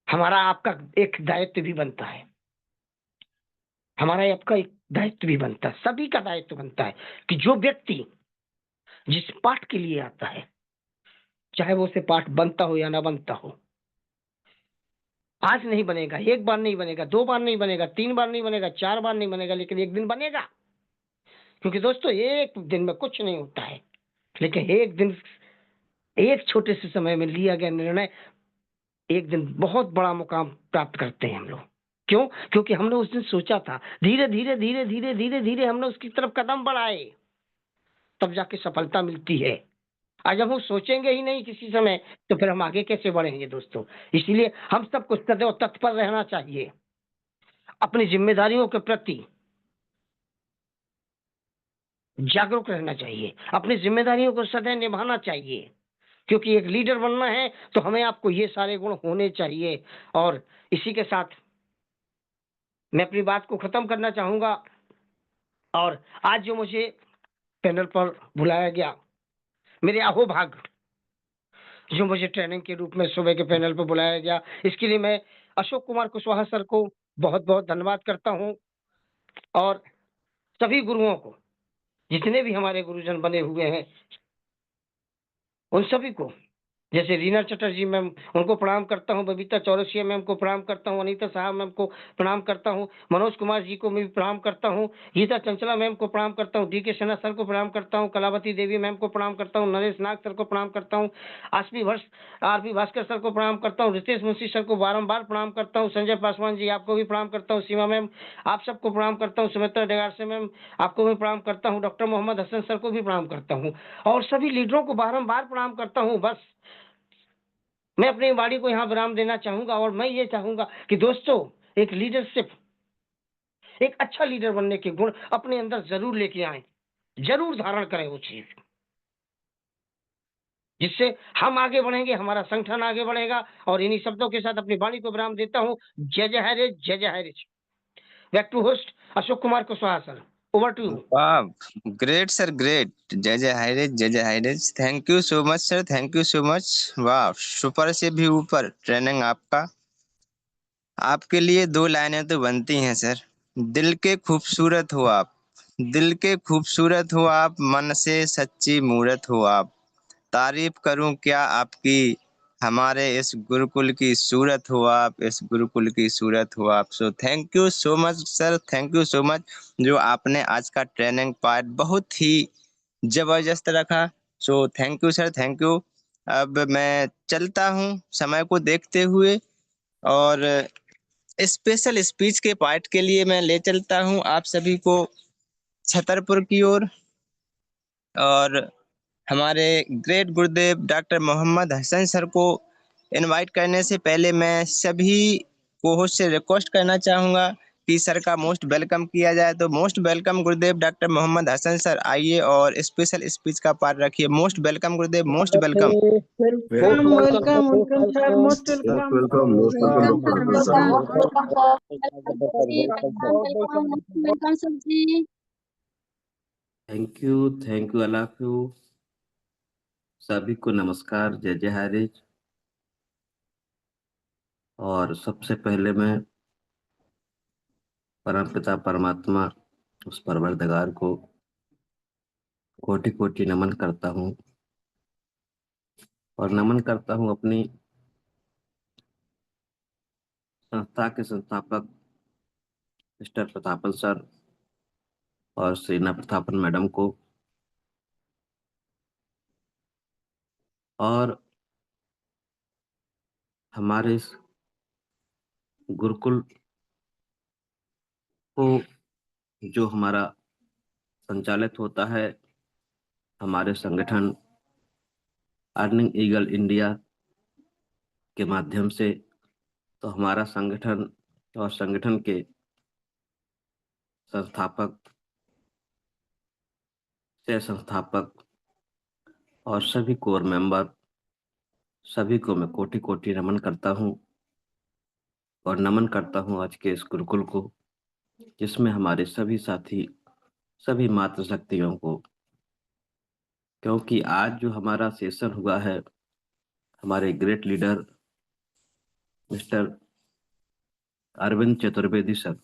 हमारा आपका एक दायित्व भी बनता है, हमारा आपका एक दायित्व भी बनता है, सभी का दायित्व बनता है कि जो व्यक्ति जिस पाठ के लिए आता है, चाहे वो उसे पाठ बनता हो या ना बनता हो, आज नहीं बनेगा, एक बार नहीं बनेगा, 2 बार नहीं बनेगा, 3 बार नहीं बनेगा, 4 बार नहीं बनेगा, लेकिन एक दिन बनेगा। क्योंकि दोस्तों एक दिन में कुछ नहीं होता है, लेकिन एक दिन, एक छोटे से समय में लिया गया निर्णय एक दिन बहुत बड़ा मुकाम प्राप्त करते हैं हम लोग। क्यों? क्योंकि हमने उस दिन सोचा था, धीरे धीरे धीरे धीरे धीरे धीरे हमने उसकी तरफ कदम बढ़ाए, तब जाके सफलता मिलती है। आज हम सोचेंगे ही नहीं किसी समय, तो फिर हम आगे कैसे बढ़ेंगे दोस्तों। इसीलिए हम सबको सदैव तत्पर रहना चाहिए, अपनी जिम्मेदारियों के प्रति जागरूक रहना चाहिए, अपनी जिम्मेदारियों को सदैव निभाना चाहिए। क्योंकि एक लीडर बनना है तो हमें आपको ये सारे गुण होने चाहिए। और इसी के साथ मैं अपनी बात को खत्म करना चाहूंगा। और आज जो मुझे पैनल पर बुलाया गया, मेरे अहोभाग जो मुझे ट्रेनिंग के रूप में सुबह के पैनल पर बुलाया गया, इसके लिए मैं अशोक कुमार कुशवाहा सर को बहुत बहुत धन्यवाद करता हूं। और सभी गुरुओं को, जितने भी हमारे गुरुजन बने हुए हैं, उन सभी को, जैसे रीना चटर्जी मैम, उनको प्रणाम करता हूँ, बबीता चौरसिया मैम को प्रणाम करता हूँ, अनीता साहब मैम को प्रणाम करता हूँ, मनोज कुमार जी को मैं भी प्रणाम करता हूँ, गीता चंचला मैम को प्रणाम करता हूँ, डी.के. सिन्हा सर को प्रणाम करता हूँ, कलावती देवी मैम को प्रणाम करता हूँ, नरेश नाग सर को प्रणाम करता हूँ, आर.पी. भास्कर सर को प्रणाम करता हूँ, रितेश मुंशी सर को बारम्बार प्रणाम करता हूँ, संजय पासवान जी आपको भी प्रणाम करता हूँ, सीमा मैम आप सबको प्रणाम करता हूँ, सुमित्रा डेगार से मैम आपको भी प्रणाम करता हूँ, डॉक्टर मोहम्मद हसन सर को भी प्रणाम करता हूँ, और सभी लीडरों को बारम्बार प्रणाम करता हूँ। बस मैं अपनी वाणी को यहाँ विराम देना चाहूंगा। और मैं ये चाहूंगा कि दोस्तों एक लीडरशिप, एक अच्छा लीडर बनने के गुण अपने अंदर जरूर लेके आए, जरूर धारण करें वो चीज, जिससे हम आगे बढ़ेंगे, हमारा संगठन आगे बढ़ेगा। और इन्हीं शब्दों के साथ अपनी वाणी को विराम देता हूँ। जय जय हरे, जय जय हरे। Back to host Ashok Kumar Kushwaha sir, over to you. वाह, ग्रेट सर, ग्रेट। जय जय हायरेज, जय जय हायरेज। Thank you so much sir, thank you so much. वाह, सुपर से भी ऊपर ट्रेनिंग आपका। आपके लिए 2 लाइनें तो बनती हैं सर। दिल के खूबसूरत हो आप, दिल के खूबसूरत हो आप, मन से सच्ची मूरत हो आप, तारीफ करूं क्या आपकी, हमारे इस गुरुकुल की सूरत हो आप, इस गुरुकुल की सूरत हो आप। So thank you so much sir, thank you so much, जो आपने आज का ट्रेनिंग पार्ट बहुत ही जबरदस्त रखा। So thank you sir, thank you. अब मैं चलता हूँ समय को देखते हुए, और स्पेशल स्पीच के पार्ट के लिए मैं ले चलता हूँ आप सभी को छतरपुर की ओर। और हमारे ग्रेट गुरुदेव डॉक्टर मोहम्मद हसन सर को इनवाइट करने से पहले मैं सभी को होस्ट से रिक्वेस्ट करना चाहूँगा कि सर का मोस्ट वेलकम किया जाए। तो मोस्ट वेलकम गुरुदेव डॉक्टर मोहम्मद हसन सर, आइए और स्पेशल स्पीच का पार्ट रखिए। मोस्ट वेलकम गुरुदेव, most welcome. Welcome welcome welcome sir, most welcome. Welcome, most welcome welcome doctor sir, Hasan sir. Welcome sir जी। Thank you all of you. सभी को नमस्कार, जय जय हरीश। और सबसे पहले मैं परमपिता परमात्मा उस परवरदिगार को कोटि कोटि नमन करता हूँ, और नमन करता हूँ अपनी संस्था के संस्थापक मिस्टर प्रतापन सर और श्रीना प्रतापन मैडम को, और हमारे इस गुरुकुल को जो हमारा संचालित होता है हमारे संगठन अर्निंग ईगल इंडिया के माध्यम से। तो हमारा संगठन और संगठन के संस्थापक, सह संस्थापक और सभी कोर मेंबर, सभी को मैं कोटि कोटि नमन करता हूँ, और नमन करता हूँ आज के इस गुरुकुल को, जिसमें हमारे सभी साथी, सभी मातृशक्तियों को, क्योंकि आज जो हमारा सेशन हुआ है हमारे great leader mister Arvind Chaturvedi sir,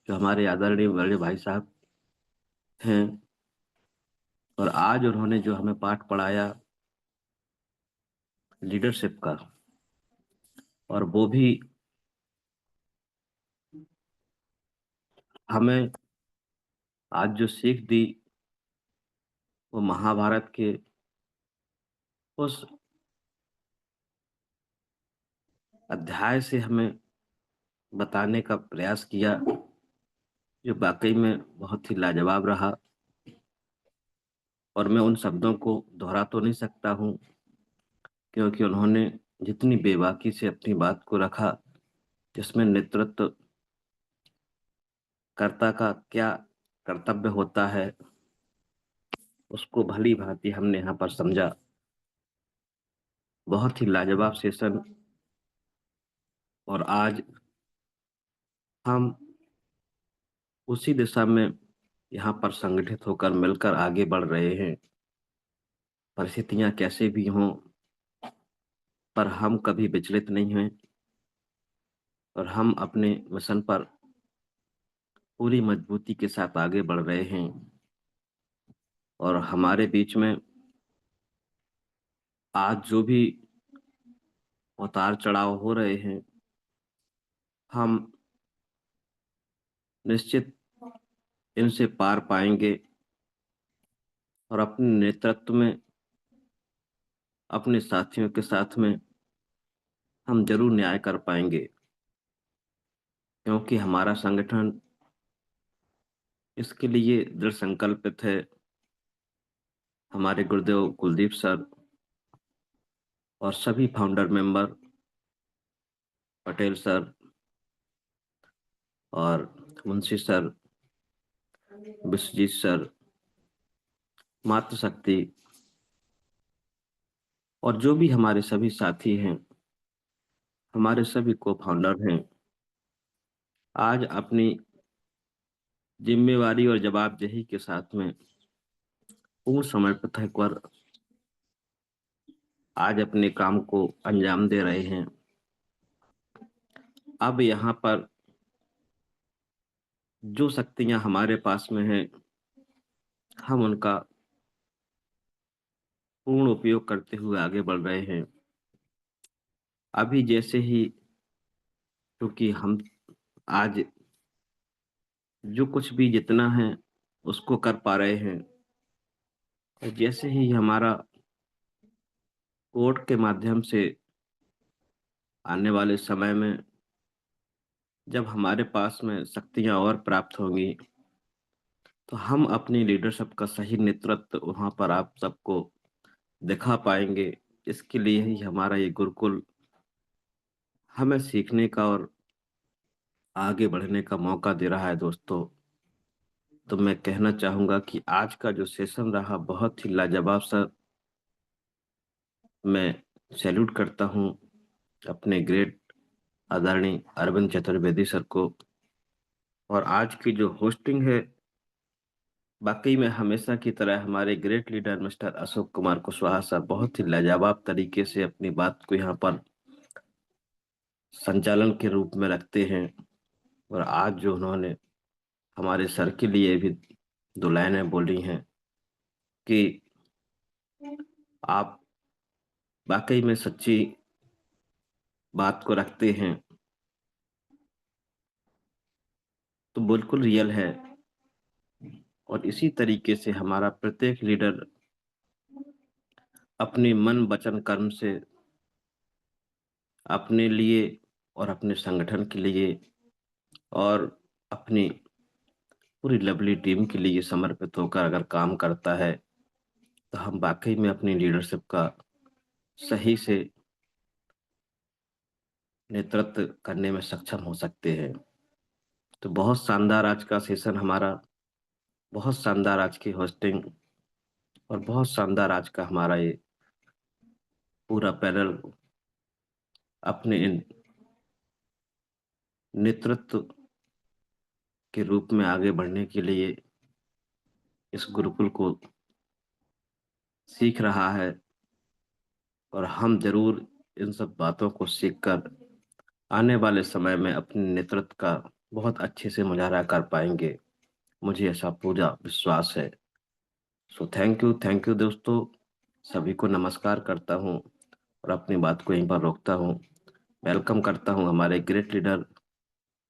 जो हमारे आदरणीय बड़े भाई साहब हैं, और आज उन्होंने जो हमें पाठ पढ़ाया लीडरशिप का, और वो भी हमें आज जो सीख दी वो महाभारत के उस अध्याय से हमें बताने का प्रयास किया, जो वाकई में बहुत ही लाजवाब रहा। और मैं उन शब्दों को दोहरा तो नहीं सकता हूँ, क्योंकि उन्होंने जितनी बेबाकी से अपनी बात को रखा, जिसमें नेतृत्व कर्ता का क्या कर्तव्य होता है, उसको भली भांति हमने यहाँ पर समझा। बहुत ही लाजवाब सेशन, और आज हम उसी दिशा में यहाँ पर संगठित होकर मिलकर आगे बढ़ रहे हैं। परिस्थितियां कैसे भी हों, पर हम कभी विचलित नहीं हैं, और हम अपने मिशन पर पूरी मजबूती के साथ आगे बढ़ रहे हैं। और हमारे बीच में आज जो भी उतार चढ़ाव हो रहे हैं, हम निश्चित इनसे पार पाएंगे, और अपने नेतृत्व में अपने साथियों के साथ में हम जरूर न्याय कर पाएंगे, क्योंकि हमारा संगठन इसके लिए दृढ़ संकल्पित है। हमारे गुरुदेव कुलदीप सर और सभी फाउंडर मेंबर पटेल सर और मुंशी सर, विश्वजीत सर, मातृशक्ति और जो भी हमारे सभी साथी हैं, हमारे सभी को फाउंडर हैं, आज अपनी जिम्मेवारी और जवाबदेही के साथ में पूर्ण समर्पित होकर आज अपने काम को अंजाम दे रहे हैं। अब यहाँ पर जो शक्तियां हमारे पास में हैं, हम उनका पूर्ण उपयोग करते हुए आगे बढ़ रहे हैं। अभी जैसे ही, क्योंकि हम आज जो कुछ भी जितना है उसको कर पा रहे हैं, और जैसे ही हमारा कोर्ट के माध्यम से आने वाले समय में जब हमारे पास में शक्तियां और प्राप्त होंगी, तो हम अपनी लीडरशिप का सही नेतृत्व वहां पर आप सबको दिखा पाएंगे। इसके लिए ही हमारा ये गुरुकुल हमें सीखने का और आगे बढ़ने का मौका दे रहा है दोस्तों। तो मैं कहना चाहूंगा कि आज का जो सेशन रहा बहुत ही लाजवाब सा। मैं सैल्यूट करता हूं अपने ग्रेट आदरणीय अरविंद चतुर्वेदी सर को। और आज की जो होस्टिंग है, बाकी में हमेशा की तरह हमारे great leader mister Ashok Kumar Kushwaha sir बहुत ही लाजवाब तरीके से अपनी बात को यहाँ पर संचालन के रूप में रखते हैं। और आज जो उन्होंने हमारे सर के लिए भी 2 लाइनें बोली हैं कि आप वाकई में सच्ची बात को रखते हैं, तो बिल्कुल रियल है। और इसी तरीके से हमारा प्रत्येक लीडर अपने मन वचन कर्म से अपने लिए और अपने संगठन के लिए और अपनी पूरी लवली टीम के लिए समर्पित होकर अगर काम करता है, तो हम वाकई में अपनी लीडरशिप का सही से नेतृत्व करने में सक्षम हो सकते हैं। तो बहुत शानदार आज का सेशन हमारा, बहुत शानदार आज की होस्टिंग, और बहुत शानदार आज का हमारा ये पूरा पैनल अपने इन नेतृत्व के रूप में आगे बढ़ने के लिए इस गुरुकुल को सीख रहा है। और हम जरूर इन सब बातों को सीखकर आने वाले समय में अपने नेतृत्व का बहुत अच्छे से मुजाहरा कर पाएंगे, मुझे ऐसा पूरा विश्वास है। सो थैंक यू दोस्तों, सभी को नमस्कार करता हूँ और अपनी बात को यहीं पर रोकता हूँ। वेलकम करता हूँ हमारे great leader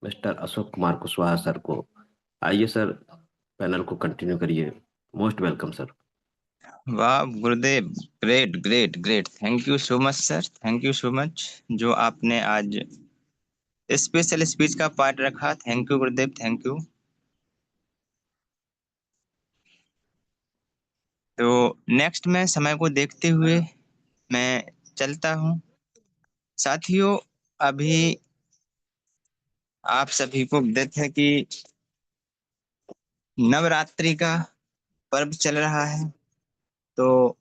mister Ashok Kumar Kushwaha sir को। आइए सर, पैनल को कंटिन्यू करिए। Most welcome sir. वाह गुरुदेव, great great great, thank you so much sir, thank you so much जो आपने आज स्पेशल स्पीच का पार्ट रखा। Thank you Gurudev, thank you. तो नेक्स्ट में समय को देखते हुए मैं चलता हूँ। साथियों, अभी आप सभी को विदित है कि नवरात्रि का पर्व चल रहा है। तो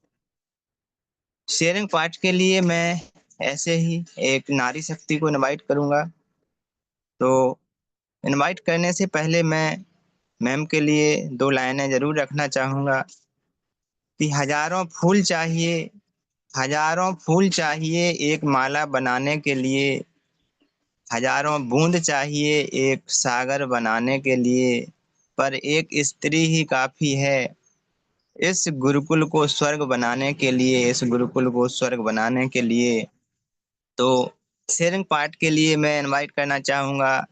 शेयरिंग पार्ट के लिए मैं ऐसे ही एक नारी शक्ति को इनवाइट करूंगा। तो इनवाइट करने से पहले मैं मैम के लिए 2 लाइनें जरूर रखना चाहूंगा कि हजारों फूल चाहिए एक माला बनाने के लिए, हजारों बूंद चाहिए एक सागर बनाने के लिए, पर एक स्त्री ही काफी है इस गुरुकुल को स्वर्ग बनाने के लिए, इस गुरुकुल को स्वर्ग बनाने के लिए। तो शेयरिंग पार्ट के लिए मैं इनवाइट करना चाहूंगा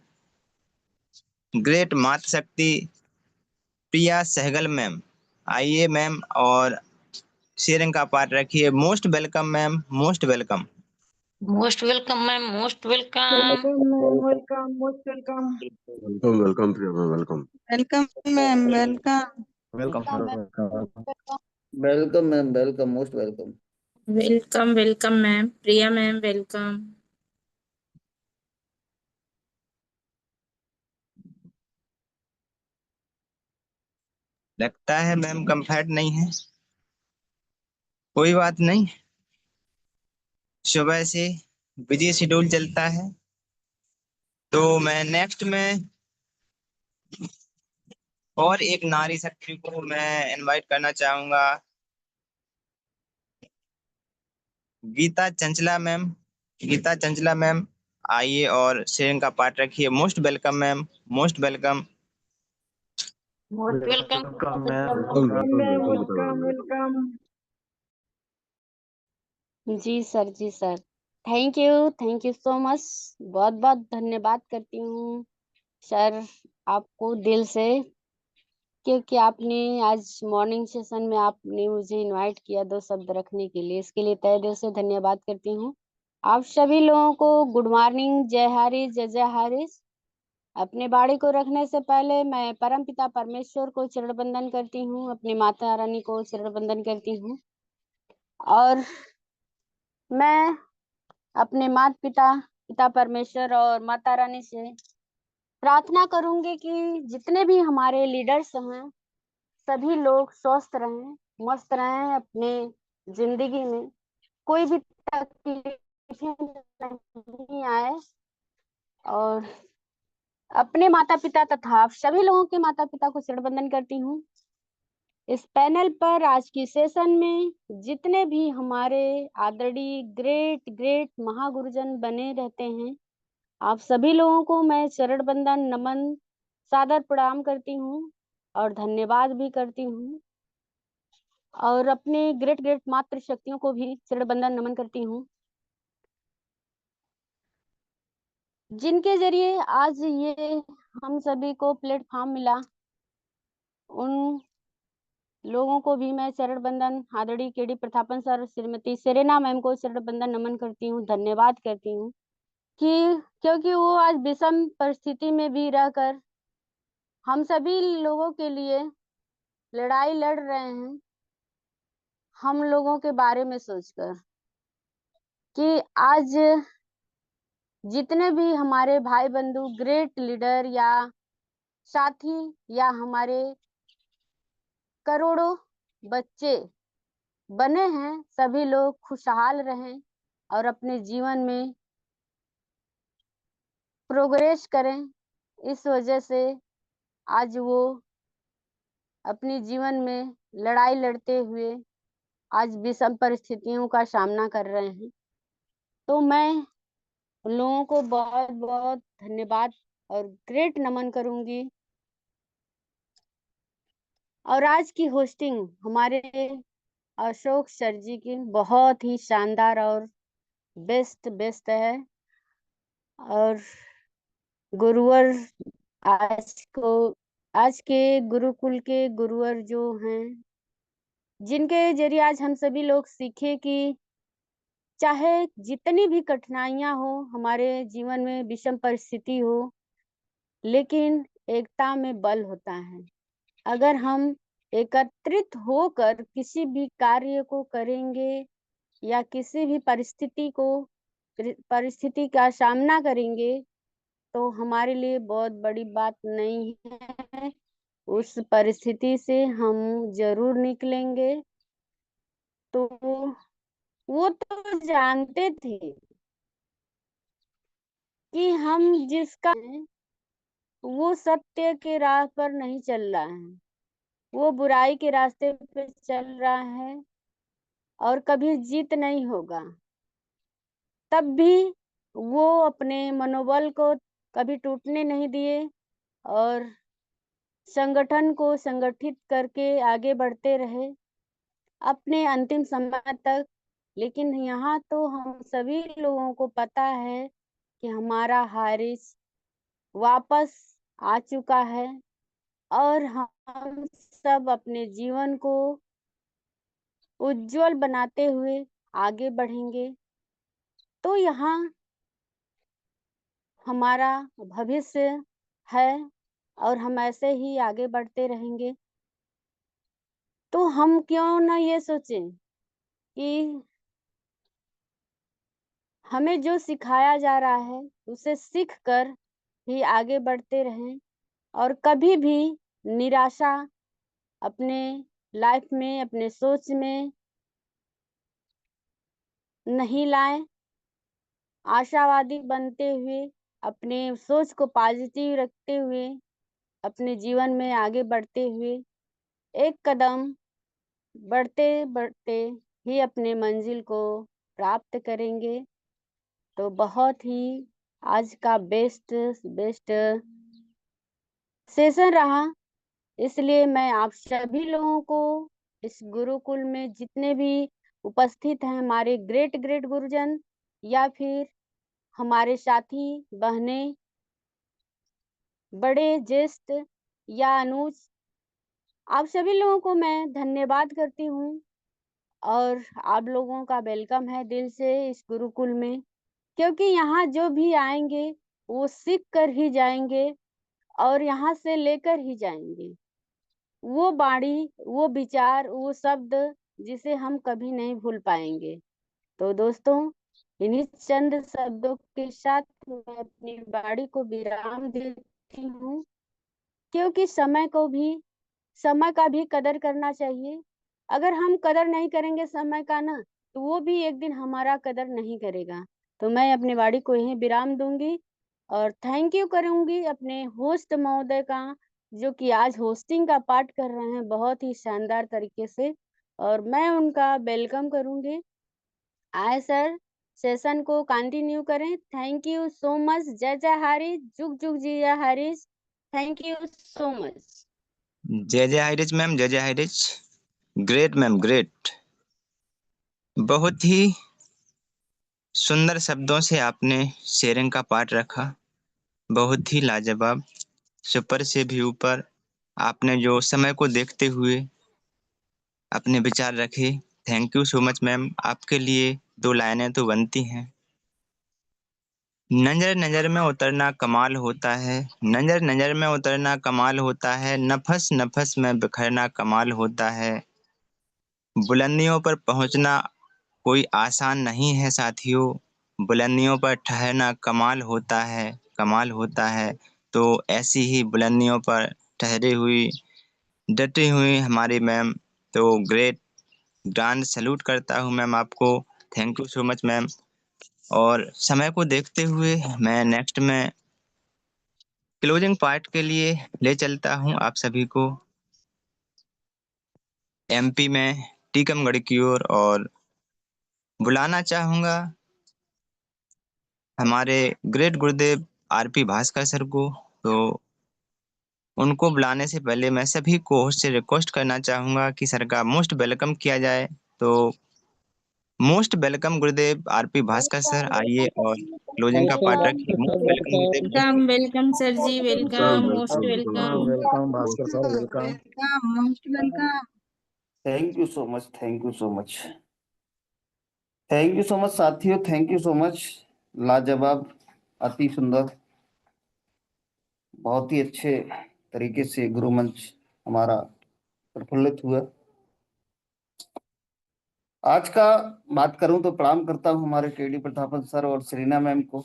ग्रेट मातृशक्ति प्रिया सहगल मैम। आइए मैम और शेयरिंग का पार्ट रखिए। Most welcome ma'am, most welcome. Most welcome ma'am, most welcome. Welcome ma'am, welcome, most welcome. Welcome welcome Priya ma'am, welcome. Welcome ma'am, welcome. Welcome sir, welcome. Welcome ma'am, welcome, most welcome. Welcome welcome ma'am, Priya ma'am welcome. लगता है ma'am comfort नहीं है, कोई बात नहीं, सुबह से busy schedule चलता है। तो मैं नेक्स्ट में और एक नारी शक्ति को मैं इनवाइट करना चाहूंगा, गीता चंचला मैम। गीता चंचला मैम, आइए और शेयरिंग का पार्ट रखिए। Most welcome ma'am, most welcome. Most welcome. Welcome ma'am, welcome welcome welcome ma'am, welcome welcome, welcome. जी सर, जी sir. Thank you so much. बहुत बहुत धन्यवाद करती हूँ सर आपको दिल से, क्योंकि आपने आज मॉर्निंग सेशन में आपने मुझे इनवाइट किया 2 शब्द रखने के लिए, इसके लिए तहे दिल से धन्यवाद करती हूँ। आप सभी लोगों को गुड मॉर्निंग, जय हरीश, जय जय हरीश। अपने बाड़ी को रखने से पहले मैं परम पिता परमेश्वर को चरण वंदन करती हूँ, अपनी माता रानी को चरण वंदन करती हूँ, और मैं अपने माता पिता परमेश्वर और माता रानी से प्रार्थना करूंगी कि जितने भी हमारे लीडर्स हैं सभी लोग स्वस्थ रहें, मस्त रहें, अपने जिंदगी में कोई भी तकलीफ नहीं आए, और अपने माता पिता तथा सभी लोगों के माता पिता को चरण वंदन करती हूँ। इस पैनल पर आज की सेशन में जितने भी हमारे आदरणीय ग्रेट ग्रेट महागुरुजन बने रहते हैं, आप सभी लोगों को मैं चरण वंदन, नमन, सादर प्रणाम करती हूँ और धन्यवाद भी करती हूँ, और अपने ग्रेट ग्रेट मातृ शक्तियों को भी चरण वंदन नमन करती हूँ, जिनके जरिए आज ये हम सभी को प्लेटफॉर्म मिला। उन लोगों को भी मैं चरण वंदन, आदरणीय KD Prathapan sir, Shrimati Serena ma'am को चरण वंदन नमन करती हूँ, धन्यवाद करती हूँ कि क्योंकि वो आज विषम परिस्थिति में भी रहकर हम सभी लोगों के लिए लड़ाई लड़ रहे हैं, हम लोगों के बारे में सोचकर कि आज जितने भी हमारे भाई बंधु ग्रेट लीडर या साथी या हमारे करोड़ों बच्चे बने हैं, सभी लोग खुशहाल रहें और अपने जीवन में प्रोग्रेस करें। इस वजह से आज वो अपने जीवन में लड़ाई लड़ते हुए आज विषम परिस्थितियों का सामना कर रहे हैं। तो मैं उन लोगों को बहुत बहुत धन्यवाद और ग्रेट नमन करूंगी। और आज की होस्टिंग हमारे अशोक सर जी की बहुत ही शानदार और बेस्ट है, और गुरुवर आज के गुरुकुल के गुरुवर जो हैं, जिनके जरिए आज हम सभी लोग सीखे कि चाहे जितनी भी कठिनाइयां हो हमारे जीवन में, विषम परिस्थिति हो, लेकिन एकता में बल होता है। अगर हम एकत्रित होकर किसी भी कार्य को करेंगे या किसी भी परिस्थिति का सामना करेंगे तो हमारे लिए बहुत बड़ी बात नहीं है, उस परिस्थिति से हम जरूर निकलेंगे। तो वो तो जानते थे कि हम जिसका है वो सत्य के राह पर नहीं चल रहा है, वो बुराई के रास्ते पे चल रहा है और कभी जीत नहीं होगा। तब भी वो अपने मनोबल को कभी टूटने नहीं दिए और संगठन को संगठित करके आगे बढ़ते रहे अपने अंतिम समय तक। लेकिन यहाँ तो हम सभी लोगों को पता है कि हमारा हारिस वापस आ चुका है और हम सब अपने जीवन को उज्जवल बनाते हुए आगे बढ़ेंगे। तो यहाँ हमारा भविष्य है और हम ऐसे ही आगे बढ़ते रहेंगे। तो हम क्यों ना ये सोचें कि हमें जो सिखाया जा रहा है उसे सीख कर ही आगे बढ़ते रहें और कभी भी निराशा अपने लाइफ में, अपने सोच में नहीं लाएं। आशावादी बनते हुए, अपने सोच को पॉजिटिव रखते हुए, अपने जीवन में आगे बढ़ते हुए एक कदम बढ़ते बढ़ते ही अपने मंजिल को प्राप्त करेंगे। तो बहुत ही आज का बेस्ट सेशन रहा, इसलिए मैं आप सभी लोगों को इस गुरुकुल में जितने भी उपस्थित हैं हमारे ग्रेट ग्रेट गुरुजन या फिर हमारे साथी बहने, बड़े ज्येष्ठ या अनुज, आप सभी लोगों को मैं धन्यवाद करती हूँ और आप लोगों का वेलकम है दिल से इस गुरुकुल में, क्योंकि यहाँ जो भी आएंगे वो सीख कर ही जाएंगे और यहाँ से लेकर ही जाएंगे वो बाणी, वो विचार, वो शब्द जिसे हम कभी नहीं भूल पाएंगे। तो दोस्तों, इन्हीं चंद शब्दों के साथ मैं अपनी बाणी को विराम देती हूँ, क्योंकि समय का भी कदर करना चाहिए। अगर हम कदर नहीं करेंगे समय का ना, तो वो भी एक दिन हमारा कदर नहीं करेगा। तो मैं अपनी वाणी को यहीं विराम दूंगी और थैंक यू करूंगी अपने होस्ट महोदय का, जो कि आज होस्टिंग का पार्ट कर रहे हैं बहुत ही शानदार तरीके से, और मैं उनका वेलकम करूंगी। आए सर, सेशन को कंटिन्यू करें। Thank you so much. जय जय हरीश, जुग जुग जी जय Harish. Thank you so much. जय जय हाइरिच मैम, जय जय हाइरिच। Great ma'am, great. बहुत ही सुंदर शब्दों से आपने शेयरिंग का पाठ रखा, बहुत ही लाजवाब, सुपर से भी ऊपर। आपने जो समय को देखते हुए अपने विचार रखे, thank you so much ma'am. आपके लिए 2 लाइनें तो बनती हैं। नजर नजर में उतरना कमाल होता है, नजर नजर में उतरना कमाल होता है, नफस नफस में बिखरना कमाल होता है। बुलंदियों पर पहुंचना कोई आसान नहीं है साथियों, बुलंदियों पर ठहरना कमाल होता है, कमाल होता है। तो ऐसी ही बुलंदियों पर ठहरी हुई, डटी हुई हमारी मैम, तो ग्रेट, ग्रांड सैल्यूट करता हूँ मैम आपको। Thank you so much ma'am. और समय को देखते हुए मैं नेक्स्ट में क्लोजिंग पार्ट के लिए ले चलता हूँ आप सभी को एमपी में टीकमगढ़ की ओर, और बुलाना चाहूँगा हमारे ग्रेट गुरुदेव आरपी भास्कर सर को। तो उनको बुलाने से पहले मैं सभी को होस्ट से रिक्वेस्ट करना चाहूँगा कि सर का मोस्ट वेलकम किया जाए। तो मोस्ट वेलकम गुरुदेव आरपी भास्कर सर, आइए और क्लोजिंग का पार्ट वेलकम रखिए। सर, मोस्ट वेलकम गुरुदेव। वेलकम वेलकम सर जी, welcome, most welcome. Welcome Bhaskar sir, welcome. Most welcome. Thank you so much, thank you so much, thank you so much साथियों, thank you so much. लाजवाब, अति सुंदर, बहुत ही अच्छे तरीके से गुरु मंच हमारा प्रफुल्लित हुआ। आज का बात करूं तो प्रणाम करता हूं हमारे केडी प्रतापन सर और सरीना मैम को,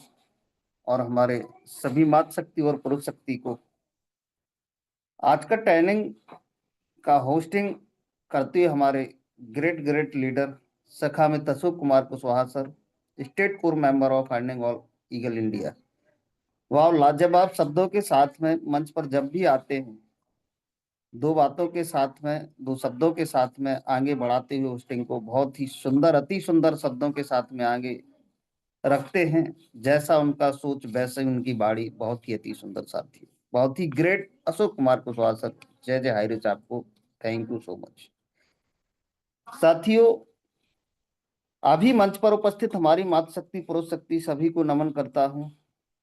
और हमारे सभी मात शक्ति और पुरुष शक्ति को। आज का ट्रेनिंग का होस्टिंग करते हुए हमारे ग्रेट ग्रेट लीडर सखा में Ashok Kumar Kushwaha sir, state core member of earning all eagle India. वह लाजवाब शब्दों के साथ में मंच पर जब भी आते हैं, 2 बातों के साथ में, 2 शब्दों के साथ में आगे बढ़ाते हुए होस्टिंग को बहुत ही सुंदर, अति सुंदर शब्दों के साथ में आगे रखते हैं। जैसा उनका सोच वैसे उनकी बाड़ी, बहुत ही अति सुंदर साथी, बहुत ही ग्रेट अशोक कुमार कुशवाहा सर। जय जय हाइरिच आपको, थैंक यू सो मच साथियों। अभी मंच पर उपस्थित हमारी मातृ शक्ति, पुरुष शक्ति सभी को नमन करता हूं,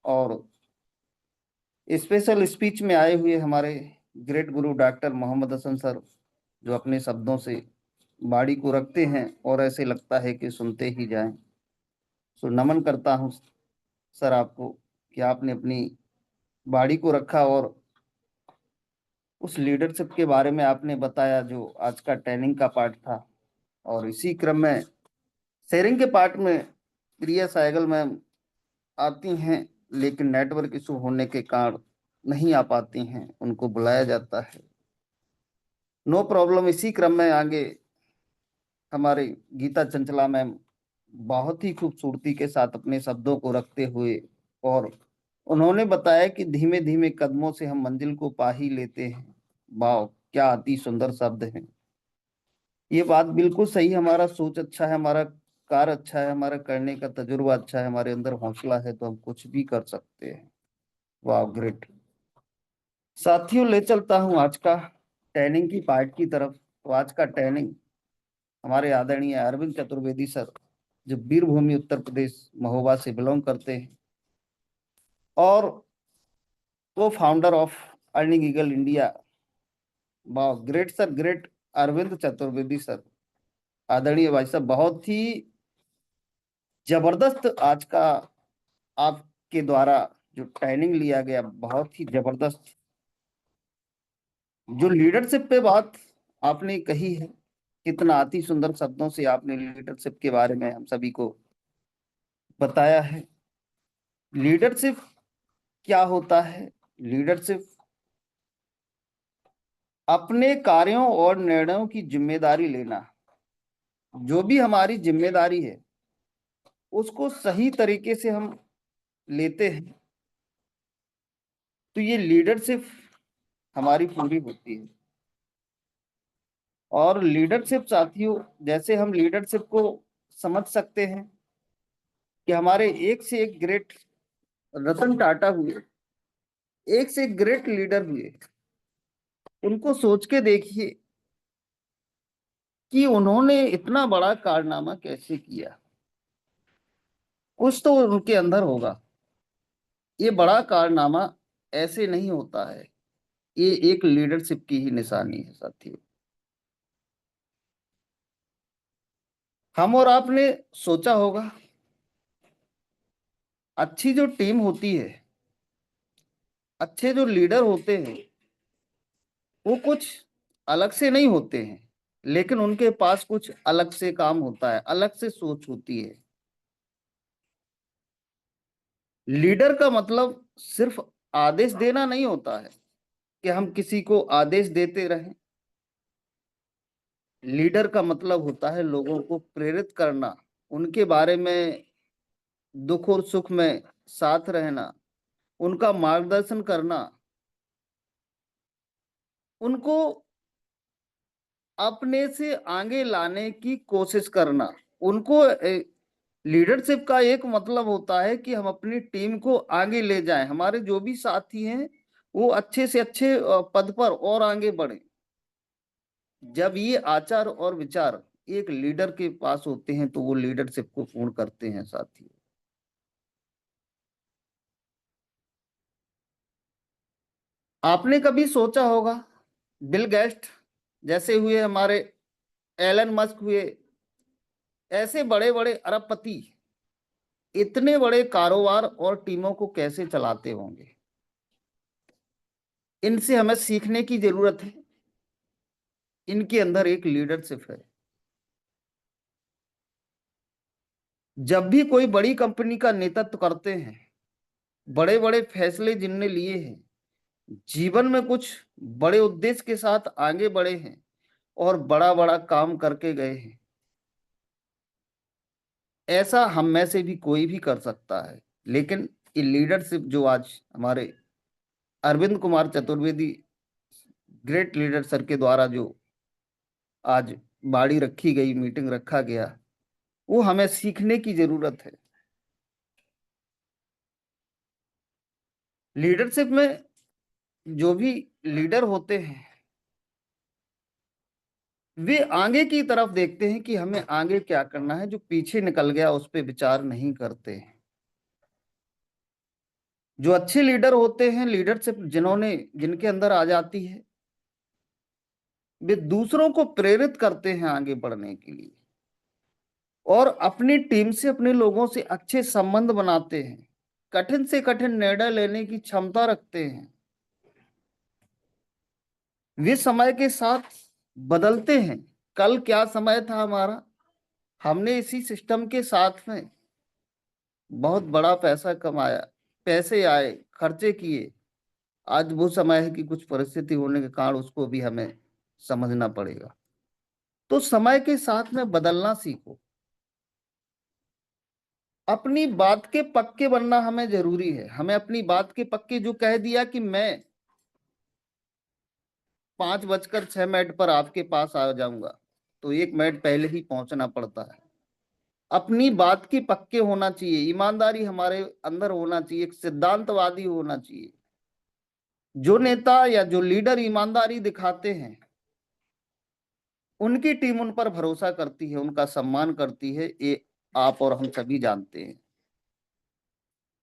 और स्पेशल स्पीच में आए हुए हमारे ग्रेट गुरु डॉक्टर मोहम्मद हसन सर, जो अपने शब्दों से बाड़ी को रखते हैं और ऐसे लगता है कि सुनते ही जाएं। सो नमन करता हूं सर आपको कि आपने अपनी बाड़ी को रखा और उस लीडरशिप के बारे में आपने बताया जो आज का ट्रेनिंग का पार्ट था। और इसी क्रम में शेयरिंग के पार्ट में प्रिया साइगल मैम आती हैं, लेकिन नेटवर्क इशू होने के कारण नहीं आ पाती हैं, उनको बुलाया जाता है। No problem. इसी क्रम में आगे हमारे गीता चंचला मैम बहुत ही खूबसूरती के साथ अपने शब्दों को रखते हुए, और उन्होंने बताया कि धीमे धीमे कदमों से हम मंजिल को पा ही लेते हैं। वाह, क्या अति सुंदर शब्द हैं। ये बात बिल्कुल सही। हमारा सोच अच्छा है, हमारा कार्य अच्छा है, हमारा करने का तजुर्बा अच्छा है, हमारे अंदर हौसला है, तो हम कुछ भी कर सकते हैं। वाह, ग्रेट साथियों। ले चलता हूं आज का ट्रेनिंग की पार्ट की तरफ। तो आज का ट्रेनिंग हमारे आदरणीय अरविंद चतुर्वेदी सर, जो वीरभूमि उत्तर प्रदेश महोबा से बिलोंग करते हैं और को founder of earning eagle India, great sir, great Arvind Chaturvedi sir, आदरणीय भाई साहब, बहुत ही जबरदस्त आज का आपके द्वारा जो ट्रेनिंग लिया गया, बहुत ही जबरदस्त। जो लीडरशिप पे बात आपने कही है, कितना अति सुंदर शब्दों से आपने लीडरशिप के बारे में हम सभी को बताया है। लीडरशिप क्या होता है? लीडरशिप अपने कार्यों और निर्णयों की जिम्मेदारी लेना। जो भी हमारी जिम्मेदारी है उसको सही तरीके से हम लेते हैं तो ये लीडरशिप हमारी पूरी होती है। और लीडरशिप साथियों, जैसे हम लीडरशिप को समझ सकते हैं कि हमारे एक से एक ग्रेट रतन टाटा हुए, एक से एक ग्रेट लीडर हुए, उनको सोच के देखिए कि उन्होंने इतना बड़ा कारनामा कैसे किया। कुछ तो उनके अंदर होगा। ये बड़ा कारनामा ऐसे नहीं होता है, ये एक लीडरशिप की ही निशानी है साथियों। हम और आपने सोचा होगा, अच्छी जो टीम होती है, अच्छे जो लीडर होते हैं, वो कुछ अलग से नहीं होते हैं, लेकिन उनके पास कुछ अलग से काम होता है, अलग से सोच होती है। लीडर का मतलब सिर्फ आदेश देना नहीं होता है कि हम किसी को आदेश देते रहें। लीडर का मतलब होता है लोगों को प्रेरित करना, उनके बारे में दुख और सुख में साथ रहना, उनका मार्गदर्शन करना, उनको अपने से आगे लाने की कोशिश करना। उनको लीडरशिप का एक मतलब होता है कि हम अपनी टीम को आगे ले जाएं, हमारे जो भी साथी हैं वो अच्छे से अच्छे पद पर और आगे बढ़े। जब ये आचार और विचार एक लीडर के पास होते हैं तो वो लीडरशिप को पूर्ण करते हैं साथियों। आपने कभी सोचा होगा, बिल गेट्स जैसे हुए, हमारे एलन मस्क हुए, ऐसे बड़े बड़े अरबपति इतने बड़े कारोबार और टीमों को कैसे चलाते होंगे? इनसे हमें सीखने की जरूरत है। इनके अंदर एक लीडरशिप है। जब भी कोई बड़ी कंपनी का नेतृत्व करते हैं, बड़े बड़े फैसले जिनने लिए हैं, जीवन में कुछ बड़े उद्देश्य के साथ आगे बढ़े हैं और बड़ा बड़ा काम करके गए हैं, ऐसा हम में से भी कोई भी कर सकता है। लेकिन ये लीडरशिप जो आज हमारे Arvind Kumar Chaturvedi great leader sir के द्वारा जो आज बाड़ी रखी गई, मीटिंग रखा गया, वो हमें सीखने की जरूरत है। लीडरशिप में जो भी लीडर होते हैं वे आगे की तरफ देखते हैं कि हमें आगे क्या करना है। जो पीछे निकल गया उस पर विचार नहीं करते हैं। जो अच्छे लीडर होते हैं, लीडरशिप जिनके अंदर आ जाती है, वे दूसरों को प्रेरित करते हैं आगे बढ़ने के लिए और अपनी टीम से, अपने लोगों से अच्छे संबंध बनाते हैं, कठिन से कठिन निर्णय लेने की क्षमता रखते हैं। वे समय के साथ बदलते हैं। कल क्या समय था हमारा, हमने इसी सिस्टम के साथ में बहुत बड़ा पैसा कमाया, पैसे आए, खर्चे किए। आज वो समय है कि कुछ परिस्थिति होने के कारण उसको भी हमें समझना पड़ेगा। तो समय के साथ में बदलना सीखो। अपनी बात के पक्के बनना हमें जरूरी है। हमें अपनी बात के पक्के, जो कह दिया कि मैं 5:06 पर आपके पास आ जाऊंगा, तो 1 मिनट पहले ही पहुंचना पड़ता है। अपनी बात के पक्के होना चाहिए, ईमानदारी हमारे अंदर होना चाहिए, एक सिद्धांतवादी होना चाहिए। जो नेता या जो लीडर ईमानदारी दिखाते हैं उनकी टीम उन पर भरोसा करती है, उनका सम्मान करती है, ये आप और हम सभी जानते हैं।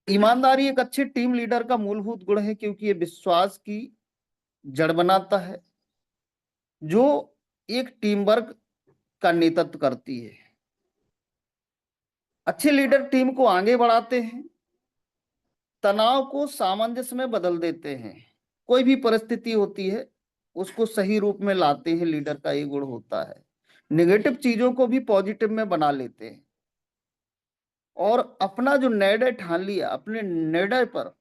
ईमानदारी एक अच्छे टीम लीडर का मूलभूत गुण है, क्योंकि ये विश्वास की जड़ बनाता है, जो एक टीम वर्क का नेतृत्व करती है। अच्छे लीडर टीम को आगे बढ़ाते हैं, तनाव को सामंजस्य में बदल देते हैं। कोई भी परिस्थिति होती है उसको सही रूप में लाते हैं, लीडर का ये गुण होता है। नेगेटिव चीजों को भी पॉजिटिव में बना लेते हैं और अपना जो निर्णय ठान लिया, अपने निर्णय पर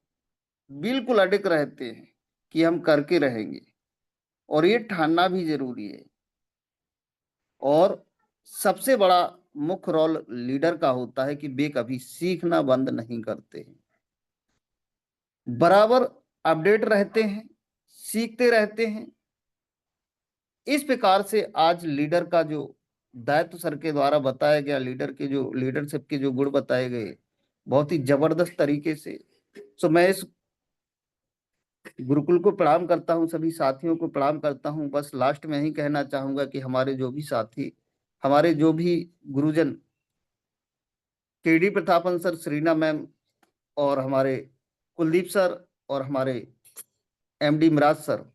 बिल्कुल अडिग रहते हैं कि हम करके रहेंगे, और ये ठानना भी जरूरी है। और सबसे बड़ा मुख्य रोल लीडर का होता है कि वे कभी सीखना बंद नहीं करते हैं, बराबर अपडेट रहते हैं, सीखते रहते हैं। इस प्रकार से आज लीडर का जो दायित्व सर के द्वारा बताया गया, लीडर के जो लीडरशिप के जो गुण बताए गए बहुत ही जबरदस्त तरीके से, सो मैं इस गुरुकुल को प्रणाम करता हूं, सभी साथियों को प्रणाम करता हूं। बस लास्ट में ही कहना चाहूंगा कि हमारे जो भी साथी, हमारे जो भी गुरुजन, KD Prathapan sir, Shreena ma'am और हमारे कुलदीप सर और हमारे एमडी मिराज सर,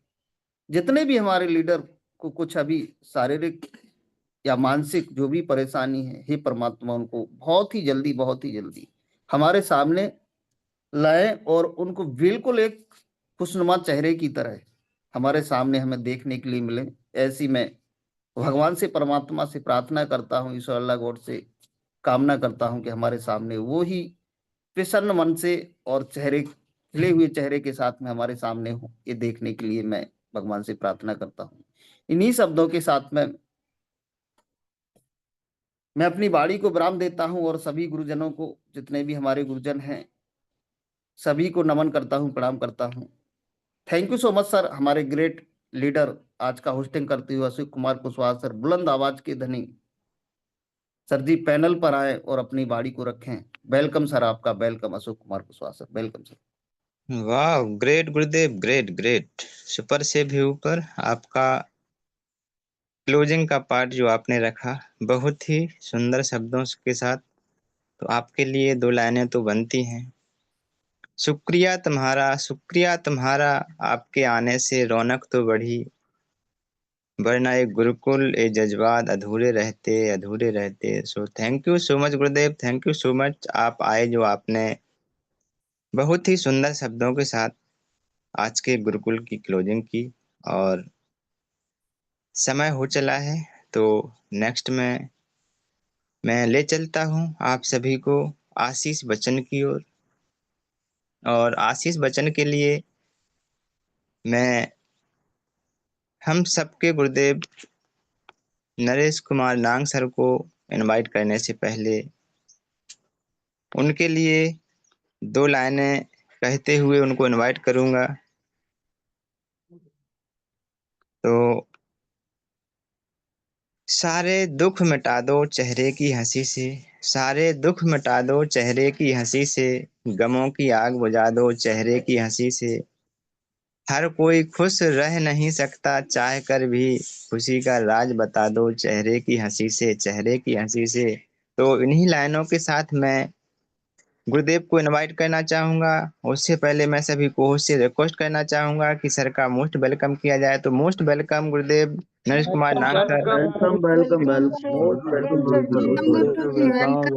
जितने भी हमारे लीडर को कुछ अभी शारीरिक या मानसिक जो भी परेशानी है, हे परमात्मा उनको बहुत ही जल्दी हमारे सामने लाए और उनको बिल्कुल एक खुशनुमा चेहरे की तरह हमारे सामने हमें देखने के लिए मिले। ऐसी मैं भगवान से, परमात्मा से प्रार्थना करता हूँ, ईश्वर अल्लाह गॉड से कामना करता हूँ कि हमारे सामने वो ही प्रसन्न मन से और चेहरे, खिले हुए चेहरे के साथ में हमारे सामने हो, ये देखने के लिए मैं भगवान से प्रार्थना करता हूँ। इन्हीं शब्दों के साथ में मैं अपनी वाणी को विराम देता हूं और सभी गुरुजनों को, जितने भी हमारे गुरुजन हैं, सभी को नमन करता हूं, प्रणाम करता हूं। Thank you so much sir, हमारे ग्रेट लीडर आज का होस्टिंग करते हुए अशोक कुमार कुशवाहा सर, बुलंद आवाज के धनी सर जी, पैनल पर आए और अपनी वाणी को रखें। वेलकम सर, आपका welcome Ashok Kumar Kushwaha sir, welcome sir. वाह, ग्रेट गुरुदेव, ग्रेट ग्रेट, सुपर से भी ऊपर। आपका क्लोजिंग का पार्ट जो आपने रखा बहुत ही सुंदर शब्दों के साथ, तो आपके लिए 2 लाइनें तो बनती हैं। शुक्रिया तुम्हारा, शुक्रिया तुम्हारा, आपके आने से रौनक तो बढ़ी, वरना एक गुरुकुल, ये जज्बात अधूरे रहते। So thank you so much Gurudev, thank you so much. आप आए, जो आपने बहुत ही सुंदर शब्दों के साथ आज के गुरुकुल की क्लोजिंग की। और समय हो चला है, तो नेक्स्ट में मैं ले चलता हूं आप सभी को आशीष बच्चन की ओर। और आशीष बच्चन के लिए मैं हम सबके गुरुदेव नरेश कुमार नांग सर को इनवाइट करने से पहले उनके लिए 2 लाइनें कहते हुए उनको इनवाइट करूंगा। तो सारे दुख मिटा दो चेहरे की हंसी से, सारे दुख मिटा दो चेहरे की हंसी से, गमों की आग बुझा दो चेहरे की हंसी से। हर कोई खुश रह नहीं सकता चाह कर भी, खुशी का राज बता दो चेहरे की हंसी से, चेहरे की हंसी से। तो इन्हीं लाइनों के साथ मैं गुरुदेव को इनवाइट करना चाहूंगा। उससे पहले मैं सभी को से रिक्वेस्ट करना चाहूंगा कि सर का मोस्ट वेलकम किया जाए। तो मोस्ट वेलकम गुरुदेव नरेश कुमार नांग sir. Welcome most welcome Gurukul, thank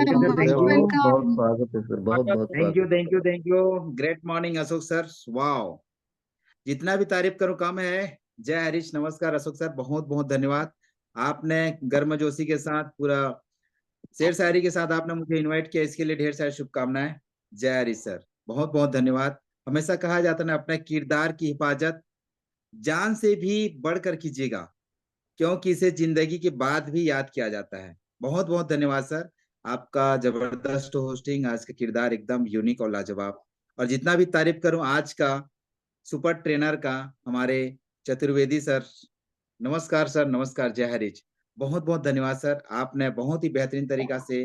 you, बहुत स्वागत है सर, बहुत बहुत स्वागत। Thank you. Great morning Ashok sir, wow, जितना भी तारीफ करूं कम है। जय हरीश, नमस्कार अशोक सर, बहुत बहुत धन्यवाद। आपने गर्मजोशी के साथ, पूरा शेर शायरी के साथ आपने मुझे इनवाइट किया, इसके लिए ढेर सारी शुभकामनाएं। जय हरीश सर, बहुत बहुत धन्यवाद। हमेशा कहा जाता है ना, अपने किरदार की हिफाजत जान से भी बढ़कर कीजिएगा, क्योंकि इसे जिंदगी के बाद भी याद किया जाता है। बहुत बहुत धन्यवाद सर, आपका जबरदस्त होस्टिंग, आज का किरदार एकदम यूनिक और लाजवाब। और जितना भी तारीफ करूं आज का सुपर ट्रेनर का, हमारे चतुर्वेदी सर, नमस्कार सर, नमस्कार। जय हरीश, बहुत बहुत धन्यवाद सर। आपने बहुत ही बेहतरीन तरीका से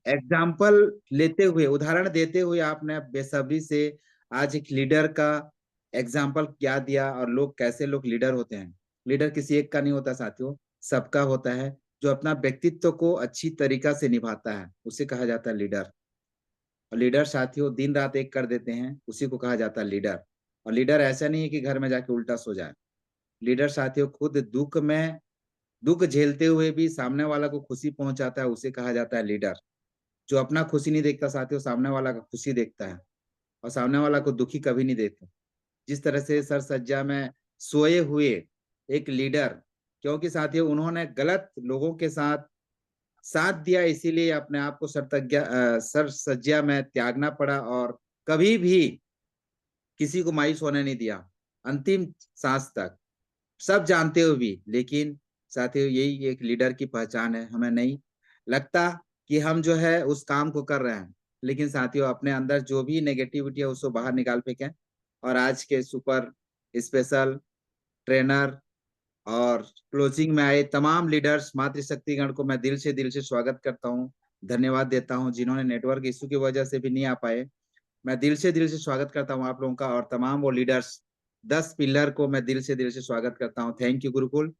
एग्जाम्पल लेते हुए, उदाहरण देते हुए आपने बेसब्री से आज एक लीडर का एग्जाम्पल क्या दिया, और लोग कैसे लोग लीडर होते हैं। लीडर किसी एक का नहीं होता साथियों, सबका होता है। जो अपना व्यक्तित्व को अच्छी तरीका से निभाता है उसे कहा जाता है लीडर। और लीडर साथियों दिन रात एक कर देते हैं, उसी को कहा जाता है लीडर। और लीडर ऐसा नहीं है कि घर में जाके उल्टा सो जाए। लीडर साथियों खुद दुख झेलते हुए भी सामने वाला को खुशी पहुंचाता है, उसे कहा जाता है लीडर। जो अपना खुशी नहीं देखता साथियों, सामने वाला का खुशी देखता है, और सामने वाला को दुखी कभी नहीं देखता। जिस तरह से सर सज्जा में सोए हुए एक लीडर, क्योंकि साथियों उन्होंने गलत लोगों के साथ दिया, इसीलिए अपने आप को सर सज्जा में त्यागना पड़ा, और कभी भी किसी को मायूस होने नहीं दिया अंतिम सांस तक, सब जानते हुए भी। लेकिन साथियों यही एक लीडर की पहचान है। हमें नहीं लगता कि हम जो है उस काम को कर रहे हैं, लेकिन साथियों अपने अंदर जो भी नेगेटिविटी है उसको बाहर निकाल फेंकें। और आज के सुपर स्पेशल ट्रेनर और क्लोजिंग में आए तमाम लीडर्स मातृशक्तिगण को मैं दिल से स्वागत करता हूँ, धन्यवाद देता हूँ। जिन्होंने नेटवर्क इशू की वजह से भी नहीं आ पाए, मैं दिल से स्वागत करता हूँ आप लोगों का। और तमाम वो लीडर्स 10 पिलर को मैं दिल से स्वागत करता हूँ। थैंक यू गुरुकुल,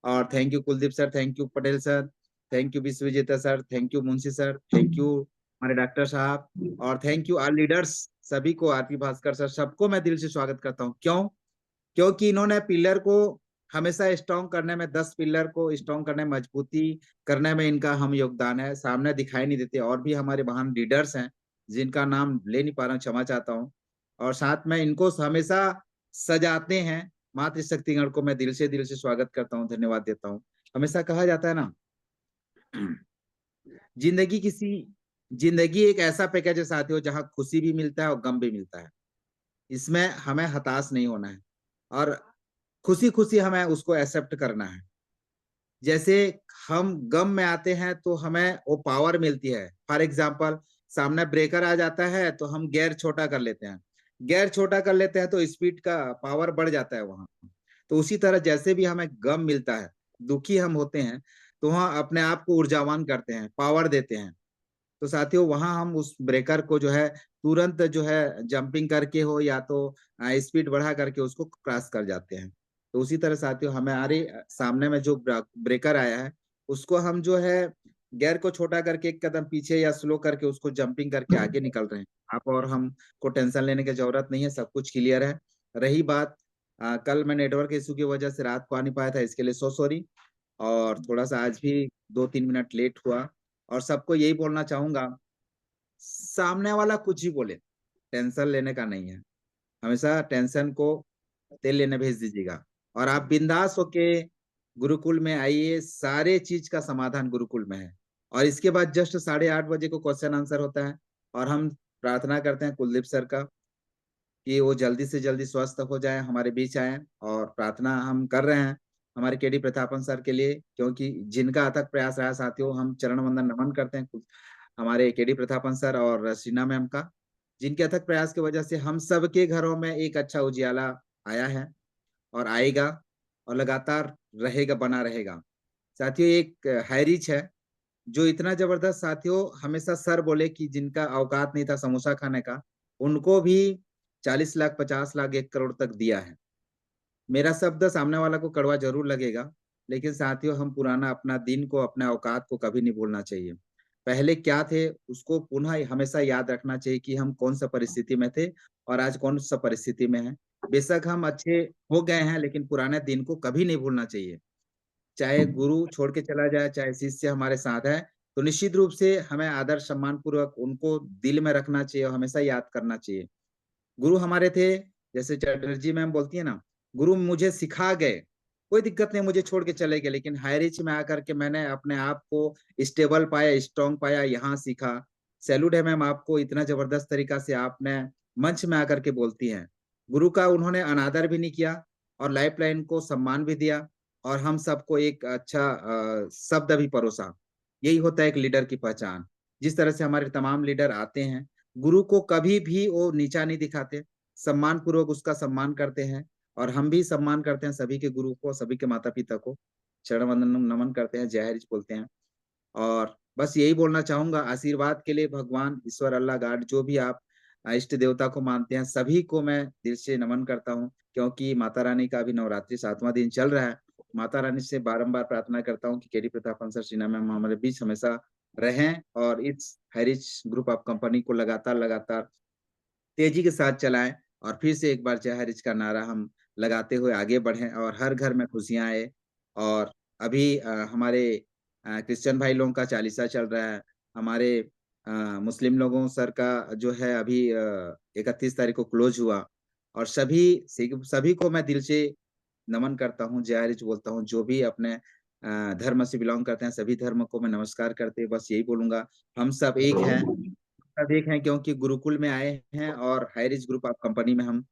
और thank you Kuldeep sir, thank you Patel sir, thank you Vishwavijeta sir, thank you Munshi sir, thank you हमारे डॉक्टर साहब, और थैंक यू ऑल लीडर्स सभी को, आरपी भास्कर सर, सबको मैं दिल से स्वागत करता हूँ। क्यों? क्योंकि इन्होंने पिलर को हमेशा स्ट्रॉन्ग करने में, 10 पिलर को स्ट्रॉन्ग करने में, मजबूती करने में इनका हम योगदान है। सामने दिखाई नहीं देते, और भी हमारे महान लीडर्स हैं जिनका नाम ले नहीं पा रहा हूँ, क्षमा चाहता हूँ। और साथ में इनको हमेशा सजाते हैं मातृशक्तिगण को मैं दिल से स्वागत करता हूँ, धन्यवाद देता हूँ। हमेशा कहा जाता है ना, जिंदगी एक ऐसा पैकेज है साथियों जहाँ खुशी भी मिलता है और गम भी मिलता है। इसमें हमें हताश नहीं होना है, और खुशी खुशी हमें उसको एक्सेप्ट करना है। जैसे हम गम में आते हैं तो हमें वो पावर मिलती है। फॉर एग्जाम्पल, सामने ब्रेकर आ जाता है तो हम गियर छोटा कर लेते हैं, गियर छोटा कर लेते हैं तो स्पीड का पावर बढ़ जाता है वहां। तो उसी तरह जैसे भी हमें गम मिलता है, दुखी हम होते हैं, तो वहां अपने आप को ऊर्जावान करते हैं, पावर देते हैं। तो साथियों वहां हम उस ब्रेकर को जो है तुरंत जो है जंपिंग करके हो या तो स्पीड बढ़ा करके उसको क्रॉस कर जाते हैं। तो उसी तरह साथियों हमारे सामने में जो ब्रेकर आया है उसको हम जो है गियर को छोटा करके एक कदम पीछे या स्लो करके उसको जंपिंग करके आगे निकल रहे हैं। आप और हम को टेंशन लेने की जरूरत नहीं है, सब कुछ क्लियर है। रही बात कल मैं नेटवर्क इशू की वजह से रात को आ नहीं पाया था, इसके लिए सॉरी। और थोड़ा सा आज भी 2-3 मिनट लेट हुआ। और सबको यही बोलना चाहूंगा, सामने वाला कुछ ही बोले, टेंशन लेने का नहीं है। हमेशा टेंशन को तेल लेने भेज दीजिएगा, और आप बिंदास होके गुरुकुल में आइए, सारे चीज का समाधान गुरुकुल में है। और इसके बाद जस्ट 8:30 बजे को क्वेश्चन आंसर होता है, और हम प्रार्थना करते हैं कुलदीप सर का कि वो जल्दी से जल्दी स्वस्थ हो जाए, हमारे बीच आए। और प्रार्थना हम कर रहे हैं हमारे केडी प्रतापन सर के लिए, क्योंकि जिनका अथक प्रयास रहा साथियों, हम चरण वंदन नमन करते हैं हमारे केडी प्रतापन सर और रसीना मैम का, जिनके अथक प्रयास की वजह से हम सबके घरों में एक अच्छा उजियाला आया है और आएगा, और लगातार रहेगा, बना रहेगा। साथियों एक हाईरिच है जो इतना जबरदस्त, साथियों हमेशा सर बोले कि जिनका औकात नहीं था समोसा खाने का, उनको भी 40 लाख 50 लाख 1 करोड़ तक दिया है। मेरा शब्द सामने वाला को कड़वा जरूर लगेगा, लेकिन साथियों हम पुराना अपना दिन को, अपने औकात को कभी नहीं भूलना चाहिए। पहले क्या थे उसको पुनः हमेशा याद रखना चाहिए कि हम कौन सा परिस्थिति में थे और आज कौन सा परिस्थिति में है। बेशक हम अच्छे हो गए हैं, लेकिन पुराने दिन को कभी नहीं भूलना चाहिए। चाहे गुरु छोड़ के चला जाए, चाहे शिष्य हमारे साथ है, तो निश्चित रूप से हमें आदर सम्मान पूर्वक उनको दिल में रखना चाहिए और हमेशा याद करना चाहिए। गुरु हमारे थे, जैसे चटर्जी मैम बोलती है ना, गुरु मुझे सिखा गए, कोई दिक्कत नहीं मुझे छोड़ के चले गए, लेकिन हाई रिच में आकर के मैंने अपने आप को स्टेबल पाया, स्ट्रॉन्ग पाया, यहाँ सीखा। सैल्यूट है मैम आपको, इतना जबरदस्त तरीका से आपने मंच में आकर के बोलती हैं। गुरु का उन्होंने अनादर भी नहीं किया और लाइफ लाइन को सम्मान भी दिया, और हम सबको एक अच्छा शब्द भी परोसा। यही होता है एक लीडर की पहचान। जिस तरह से हमारे तमाम लीडर आते हैं, गुरु को कभी भी वो नीचा नहीं दिखाते, सम्मान पूर्वक उसका सम्मान करते हैं, और हम भी सम्मान करते हैं सभी के गुरु को, सभी के माता पिता को चरण वंदन नमन करते हैं, जय हरीश बोलते हैं। और बस यही बोलना चाहूंगा, आशीर्वाद के लिए भगवान ईश्वर अल्लाह गॉड जो भी आप इष्ट देवता को मानते हैं, सभी को मैं दिल से नमन करता हूँ, क्योंकि माता रानी का अभी नवरात्रि 7वां दिन चल रहा है। माता रानी से बारंबार प्रार्थना करता हूँ कि KD Prathapan sir, Shreena ma'am हमारे बीच हमेशा रहें और इस हैरिच ग्रुप ऑफ कंपनी को लगातार तेजी के साथ चलाएं और फिर से एक बार जय हैरिच का नारा हम लगाते हुए आगे बढ़ें और हर घर में खुशियां आए। और अभी हमारे क्रिश्चियन भाई लोगों का चालीसा चल रहा है, हमारे मुस्लिम लोगों सर का जो है अभी 31 तारीख को क्लोज हुआ और सभी को मैं दिल से नमन करता हूँ, जय हैरिच बोलता हूँ। जो भी अपने धर्म से बिलोंग करते हैं सभी धर्म को मैं नमस्कार करते बस यही बोलूंगा, हम सब एक हैं, सब एक हैं क्योंकि गुरुकुल में आए हैं और हैरिच ग्रुप ऑफ कंपनी में हम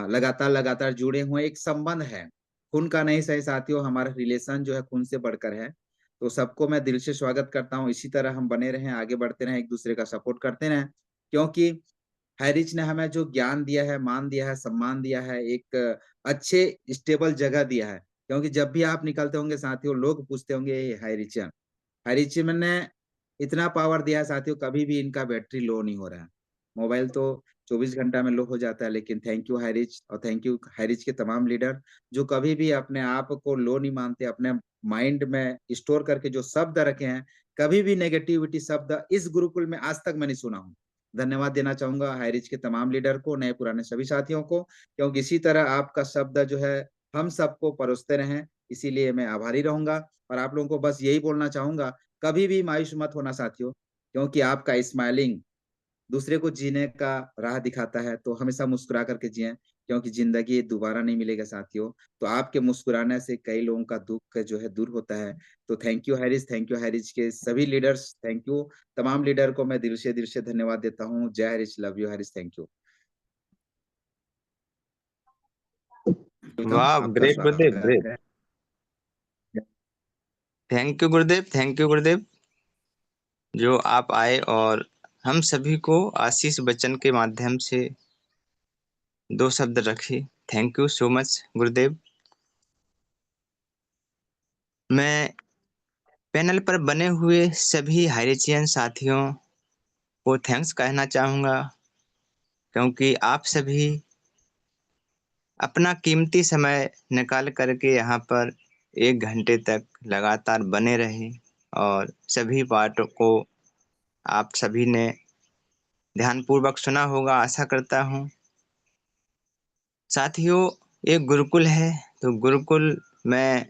लगातार जुड़े हुए, एक संबंध है, खून का नहीं सही साथियों, हमारा रिलेशन जो है खून से बढ़कर है। तो सबको मैं दिल से स्वागत करता हूँ, इसी तरह हम बने रहें, आगे बढ़ते रहें, एक दूसरे का सपोर्ट करते रहें, क्योंकि हैरिच ने हमें जो ज्ञान दिया है, मान दिया है, सम्मान दिया है, एक अच्छे स्टेबल जगह दिया है। क्योंकि जब भी आप निकलते होंगे साथियों, लोग पूछते होंगे ये हैरिचन ने इतना पावर दिया है साथियों, कभी भी इनका बैटरी लो नहीं हो रहा है। मोबाइल तो 24 घंटा में लो हो जाता है, लेकिन थैंक यू हैरिच और थैंक यू हैरिच के तमाम लीडर जो कभी भी अपने आप को लो नहीं मानते, अपने माइंड में स्टोर करके जो शब्द रखे हैं, कभी भी नेगेटिविटी शब्द इस गुरुकुल में आज तक मैं नहीं सुना हूँ। धन्यवाद देना चाहूंगा हैरिच के तमाम लीडर को, नए पुराने सभी साथियों को, क्योंकि इसी तरह आपका शब्द जो है हम सबको परोसते रहें, इसीलिए मैं आभारी रहूंगा। और आप लोगों को बस यही बोलना चाहूंगा, कभी भी मायूस मत होना साथियों, क्योंकि आपका स्माइलिंग दूसरे को जीने का राह दिखाता है। तो हमेशा मुस्कुरा करके जिएं, क्योंकि जिंदगी दोबारा नहीं मिलेगा साथियों। तो आपके मुस्कुराने से कई लोगों का दुख जो है दूर होता है। तो थैंक यू हैरिच के सभी लीडर्स, थैंक यू तमाम लीडर को मैं दिल से धन्यवाद देता हूँ। जय हैरिच, लव यू हैरिच, थैंक यू। वाह, great Gurudev, great. Thank you Gurudev, thank you गुरुदेव, जो आप आए और हम सभी को आशीष वचन के माध्यम से 2 शब्द रखे। थैंक यू सो मच गुरुदेव। मैं पैनल पर बने हुए सभी हैरिचियन साथियों को थैंक्स कहना चाहूँगा, क्योंकि आप सभी अपना कीमती समय निकाल करके यहाँ पर 1 घंटे तक लगातार बने रहे और सभी बातों को आप सभी ने ध्यानपूर्वक सुना होगा, आशा करता हूँ। साथियों, एक गुरुकुल है तो गुरुकुल में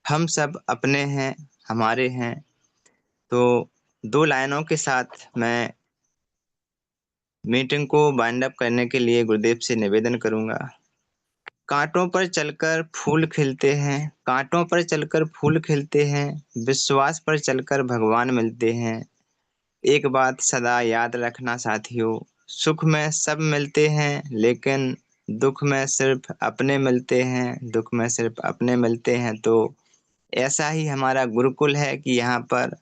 हम सब अपने हैं, हमारे हैं। तो 2 लाइनों के साथ मैं मीटिंग को वाइंड अप करने के लिए गुरुदेव से निवेदन करूंगा। कांटों पर चलकर फूल खिलते हैं, कांटों पर चलकर फूल खिलते हैं, विश्वास पर चलकर भगवान मिलते हैं। एक बात सदा याद रखना साथियों, सुख में सब मिलते हैं, लेकिन दुख में सिर्फ अपने मिलते हैं, दुख में सिर्फ अपने मिलते हैं। तो ऐसा ही हमारा गुरुकुल है कि यहाँ पर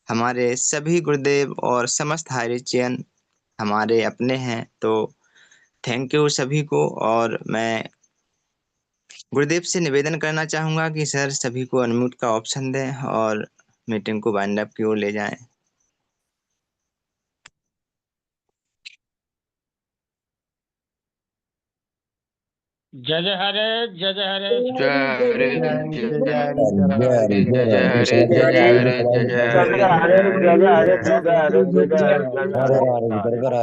हमारे सभी गुरुदेव और समस्त हैरिचियन हमारे अपने हैं। तो थैंक यू सभी को। और मैं गुरुदेव से निवेदन करना चाहूँगा कि सर सभी को अनम्यूट का ऑप्शन दें और मीटिंग को वाइंड अप की ओर ले जाएं। जय जय हरे, जय जय हरे, जय हरे, जय हरे, जय हरे, जय हरे, जय हरे, जय हरे, जय हरे, जय हरे, जय हरे, जय हरे, जय हरे, जय हरे।